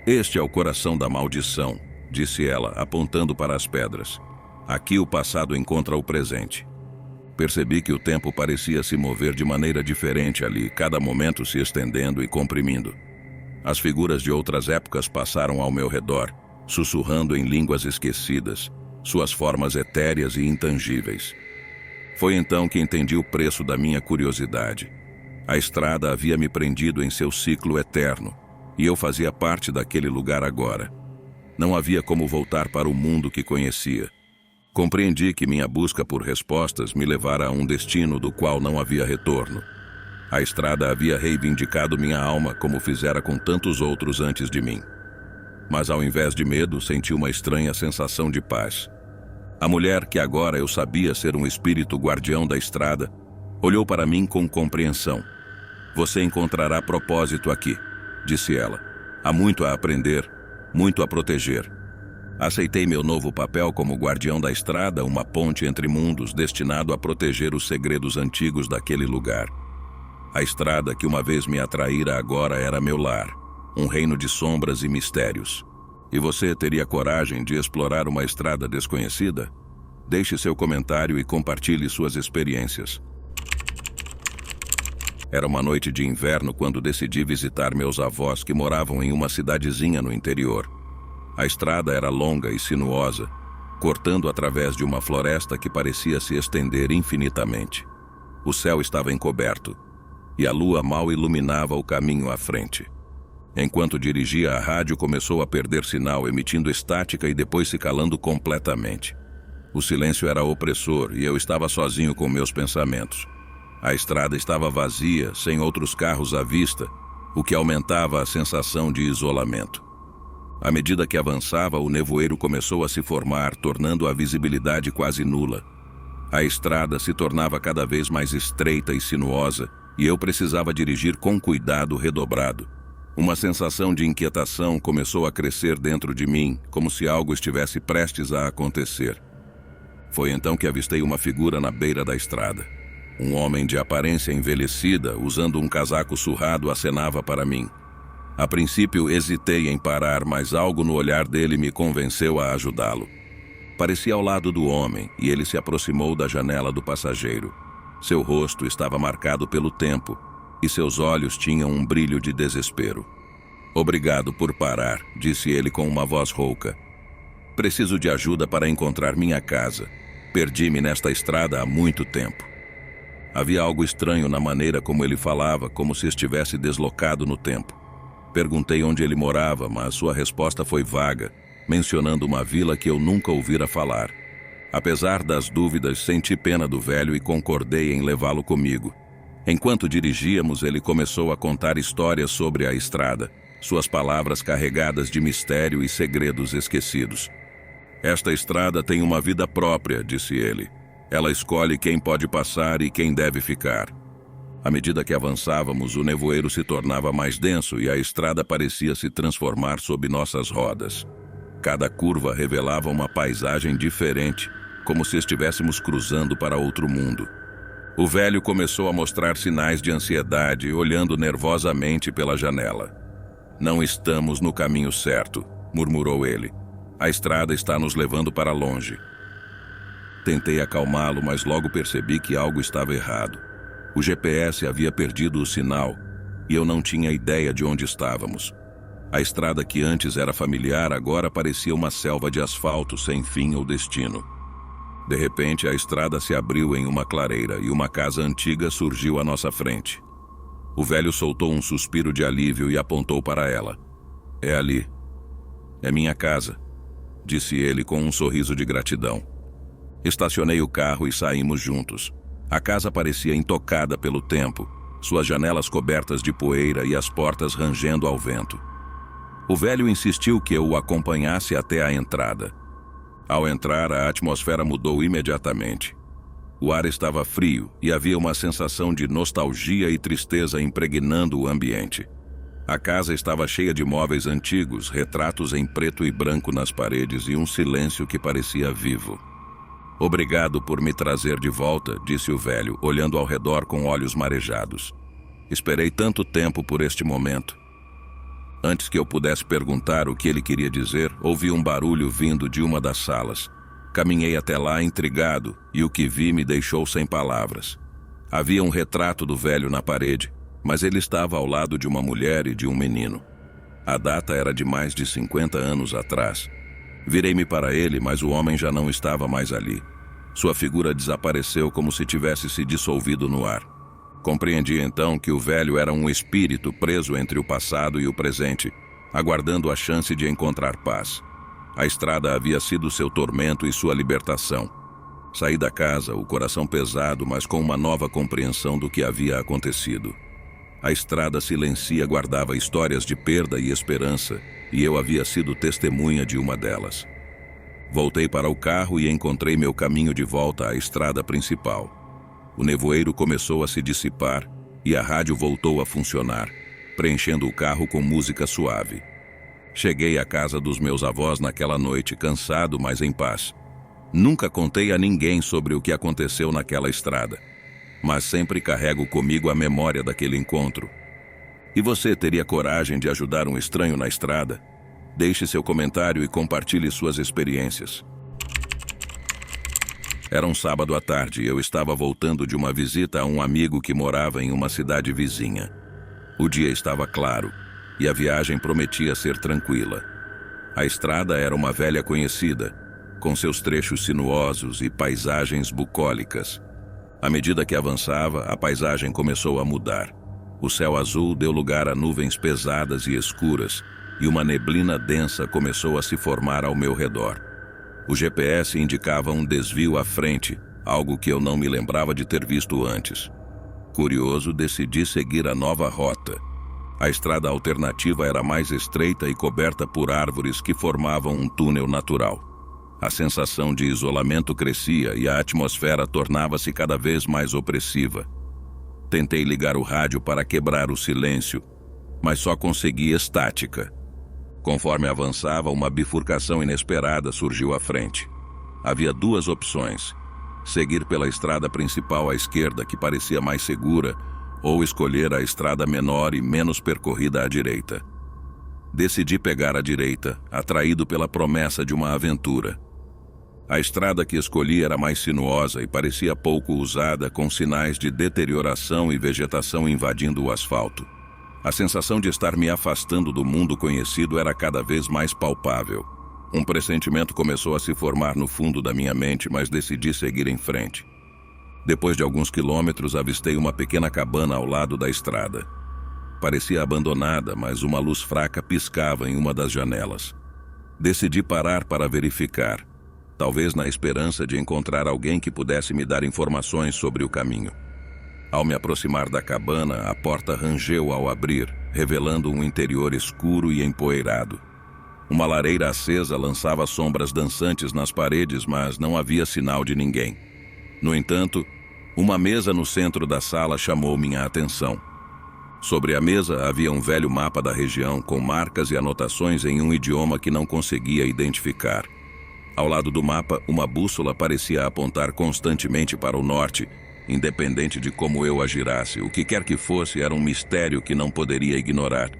Este é o coração da maldição, disse ela, apontando para as pedras. Aqui o passado encontra o presente. Percebi que o tempo parecia se mover de maneira diferente ali, cada momento se estendendo e comprimindo. As figuras de outras épocas passaram ao meu redor, sussurrando em línguas esquecidas, suas formas etéreas e intangíveis. Foi então que entendi o preço da minha curiosidade. A estrada havia me prendido em seu ciclo eterno, e eu fazia parte daquele lugar agora. Não havia como voltar para o mundo que conhecia. Compreendi que minha busca por respostas me levara a um destino do qual não havia retorno. A estrada havia reivindicado minha alma como fizera com tantos outros antes de mim. Mas ao invés de medo, senti uma estranha sensação de paz. A mulher, que agora eu sabia ser um espírito guardião da estrada, olhou para mim com compreensão. Você encontrará propósito aqui, disse ela. Há muito a aprender, muito a proteger. Aceitei meu novo papel como guardião da estrada, uma ponte entre mundos destinado a proteger os segredos antigos daquele lugar. A estrada que uma vez me atraíra agora era meu lar, um reino de sombras e mistérios. E você teria coragem de explorar uma estrada desconhecida? Deixe seu comentário e compartilhe suas experiências. Era uma noite de inverno quando decidi visitar meus avós que moravam em uma cidadezinha no interior. A estrada era longa e sinuosa, cortando através de uma floresta que parecia se estender infinitamente. O céu estava encoberto, e a lua mal iluminava o caminho à frente. Enquanto dirigia, a rádio começou a perder sinal, emitindo estática e depois se calando completamente. O silêncio era opressor e eu estava sozinho com meus pensamentos. A estrada estava vazia, sem outros carros à vista, o que aumentava a sensação de isolamento. À medida que avançava, o nevoeiro começou a se formar, tornando a visibilidade quase nula. A estrada se tornava cada vez mais estreita e sinuosa, e eu precisava dirigir com cuidado redobrado. Uma sensação de inquietação começou a crescer dentro de mim, como se algo estivesse prestes a acontecer. Foi então que avistei uma figura na beira da estrada. Um homem de aparência envelhecida, usando um casaco surrado, acenava para mim. A princípio hesitei em parar, mas algo no olhar dele me convenceu a ajudá-lo. Parecia ao lado do homem, e ele se aproximou da janela do passageiro. Seu rosto estava marcado pelo tempo, e seus olhos tinham um brilho de desespero. Obrigado por parar, disse ele com uma voz rouca. Preciso de ajuda para encontrar minha casa. Perdi-me nesta estrada há muito tempo. Havia algo estranho na maneira como ele falava, como se estivesse deslocado no tempo. Perguntei onde ele morava, mas sua resposta foi vaga, mencionando uma vila que eu nunca ouvira falar. Apesar das dúvidas, senti pena do velho e concordei em levá-lo comigo. Enquanto dirigíamos, ele começou a contar histórias sobre a estrada, suas palavras carregadas de mistério e segredos esquecidos. Esta estrada tem uma vida própria, disse ele. Ela escolhe quem pode passar e quem deve ficar. À medida que avançávamos, o nevoeiro se tornava mais denso e a estrada parecia se transformar sob nossas rodas. Cada curva revelava uma paisagem diferente, como se estivéssemos cruzando para outro mundo. O velho começou a mostrar sinais de ansiedade, olhando nervosamente pela janela. "Não estamos no caminho certo", murmurou ele. "A estrada está nos levando para longe." Tentei acalmá-lo, mas logo percebi que algo estava errado. O GPS havia perdido o sinal e eu não tinha ideia de onde estávamos. A estrada que antes era familiar agora parecia uma selva de asfalto sem fim ou destino. De repente, a estrada se abriu em uma clareira e uma casa antiga surgiu à nossa frente. O velho soltou um suspiro de alívio e apontou para ela. "É ali. É minha casa", disse ele com um sorriso de gratidão. Estacionei o carro e saímos juntos. A casa parecia intocada pelo tempo, suas janelas cobertas de poeira e as portas rangendo ao vento. O velho insistiu que eu o acompanhasse até a entrada. Ao entrar, a atmosfera mudou imediatamente. O ar estava frio e havia uma sensação de nostalgia e tristeza impregnando o ambiente. A casa estava cheia de móveis antigos, retratos em preto e branco nas paredes e um silêncio que parecia vivo. "Obrigado por me trazer de volta", disse o velho, olhando ao redor com olhos marejados. "Esperei tanto tempo por este momento." Antes que eu pudesse perguntar o que ele queria dizer, ouvi um barulho vindo de uma das salas. Caminhei até lá intrigado e o que vi me deixou sem palavras. Havia um retrato do velho na parede, mas ele estava ao lado de uma mulher e de um menino. A data era de mais de 50 anos atrás. Virei-me para ele, mas o homem já não estava mais ali. Sua figura desapareceu como se tivesse se dissolvido no ar. Compreendi então que o velho era um espírito preso entre o passado e o presente, aguardando a chance de encontrar paz. A estrada havia sido seu tormento e sua libertação. Saí da casa, o coração pesado, mas com uma nova compreensão do que havia acontecido. A estrada silencia guardava histórias de perda e esperança, e eu havia sido testemunha de uma delas. Voltei para o carro e encontrei meu caminho de volta à estrada principal. O nevoeiro começou a se dissipar e a rádio voltou a funcionar, preenchendo o carro com música suave. Cheguei à casa dos meus avós naquela noite, cansado, mas em paz. Nunca contei a ninguém sobre o que aconteceu naquela estrada, mas sempre carrego comigo a memória daquele encontro. E você teria coragem de ajudar um estranho na estrada? Deixe seu comentário e compartilhe suas experiências. Era um sábado à tarde e eu estava voltando de uma visita a um amigo que morava em uma cidade vizinha. O dia estava claro e a viagem prometia ser tranquila. A estrada era uma velha conhecida, com seus trechos sinuosos e paisagens bucólicas. À medida que avançava, a paisagem começou a mudar. O céu azul deu lugar a nuvens pesadas e escuras, e uma neblina densa começou a se formar ao meu redor. O GPS indicava um desvio à frente, algo que eu não me lembrava de ter visto antes. Curioso, decidi seguir a nova rota. A estrada alternativa era mais estreita e coberta por árvores que formavam um túnel natural. A sensação de isolamento crescia e a atmosfera tornava-se cada vez mais opressiva. Tentei ligar o rádio para quebrar o silêncio, mas só consegui estática. Conforme avançava, uma bifurcação inesperada surgiu à frente. Havia duas opções: seguir pela estrada principal à esquerda, que parecia mais segura, ou escolher a estrada menor e menos percorrida à direita. Decidi pegar a direita, atraído pela promessa de uma aventura. A estrada que escolhi era mais sinuosa e parecia pouco usada, com sinais de deterioração e vegetação invadindo o asfalto. A sensação de estar me afastando do mundo conhecido era cada vez mais palpável. Um pressentimento começou a se formar no fundo da minha mente, mas decidi seguir em frente. Depois de alguns quilômetros, avistei uma pequena cabana ao lado da estrada. Parecia abandonada, mas uma luz fraca piscava em uma das janelas. Decidi parar para verificar, talvez na esperança de encontrar alguém que pudesse me dar informações sobre o caminho. Ao me aproximar da cabana, a porta rangeu ao abrir, revelando um interior escuro e empoeirado. Uma lareira acesa lançava sombras dançantes nas paredes, mas não havia sinal de ninguém. No entanto, Uma mesa no centro da sala chamou minha atenção. Sobre a mesa havia um velho mapa da região com marcas e anotações em um idioma que não conseguia identificar. Ao lado do mapa, uma bússola parecia apontar constantemente para o norte, independente de como eu a girasse. O que quer que fosse era um mistério que não poderia ignorar.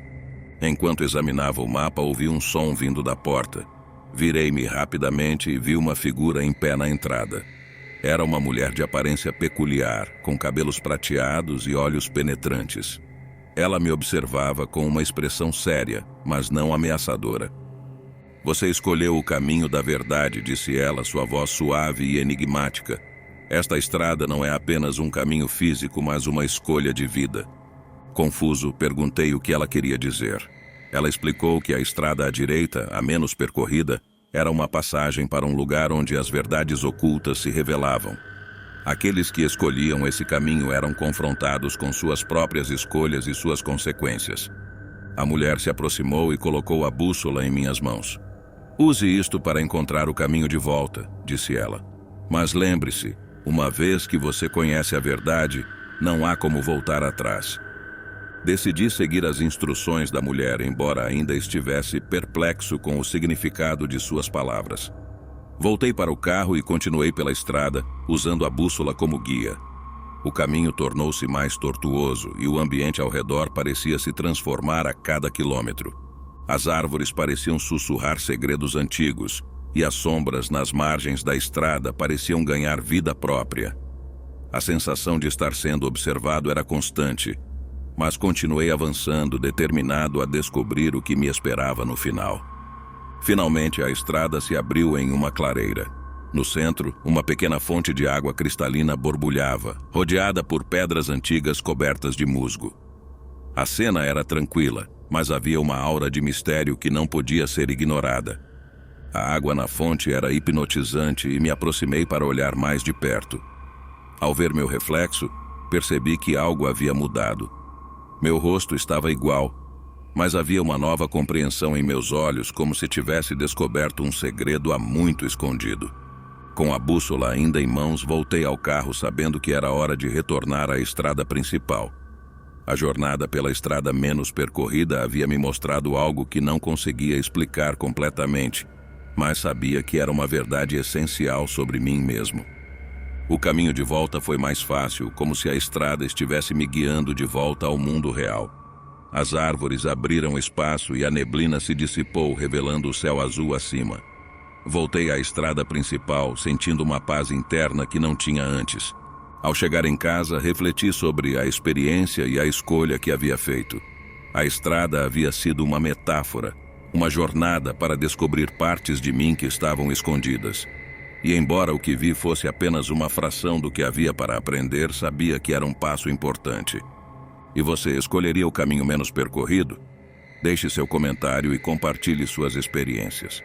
Enquanto examinava o mapa, ouvi um som vindo da porta. Virei-me rapidamente e vi uma figura em pé na entrada. Era uma mulher de aparência peculiar, com cabelos prateados e olhos penetrantes. Ela me observava com uma expressão séria, mas não ameaçadora. Você escolheu o caminho da verdade, disse ela, sua voz suave e enigmática. Esta estrada não é apenas um caminho físico, mas uma escolha de vida. Confuso, perguntei o que ela queria dizer. Ela explicou que a estrada à direita, a menos percorrida, era uma passagem para um lugar onde as verdades ocultas se revelavam. Aqueles que escolhiam esse caminho eram confrontados com suas próprias escolhas e suas consequências. A mulher se aproximou e colocou a bússola em minhas mãos. Use isto para encontrar o caminho de volta, disse ela. Mas lembre-se, uma vez que você conhece a verdade, não há como voltar atrás. Decidi seguir as instruções da mulher, embora ainda estivesse perplexo com o significado de suas palavras. Voltei para o carro e continuei pela estrada, usando a bússola como guia. O caminho tornou-se mais tortuoso e o ambiente ao redor parecia se transformar a cada quilômetro. As árvores pareciam sussurrar segredos antigos, e as sombras nas margens da estrada pareciam ganhar vida própria. A sensação de estar sendo observado era constante, mas continuei avançando, determinado a descobrir o que me esperava no final. Finalmente, a estrada se abriu em uma clareira. No centro, uma pequena fonte de água cristalina borbulhava, rodeada por pedras antigas cobertas de musgo. A cena era tranquila, mas havia uma aura de mistério que não podia ser ignorada. A água na fonte era hipnotizante e me aproximei para olhar mais de perto. Ao ver meu reflexo, percebi que algo havia mudado. Meu rosto estava igual, mas havia uma nova compreensão em meus olhos, como se tivesse descoberto um segredo há muito escondido. Com a bússola ainda em mãos, voltei ao carro sabendo que era hora de retornar à estrada principal. A jornada pela estrada menos percorrida havia me mostrado algo que não conseguia explicar completamente, mas sabia que era uma verdade essencial sobre mim mesmo. O caminho de volta foi mais fácil, como se a estrada estivesse me guiando de volta ao mundo real. As árvores abriram espaço e a neblina se dissipou, revelando o céu azul acima. Voltei à estrada principal, sentindo uma paz interna que não tinha antes. Ao chegar em casa, refleti sobre a experiência e a escolha que havia feito. A estrada havia sido uma metáfora, uma jornada para descobrir partes de mim que estavam escondidas. E embora o que vi fosse apenas uma fração do que havia para aprender, sabia que era um passo importante. E você escolheria o caminho menos percorrido? Deixe seu comentário e compartilhe suas experiências.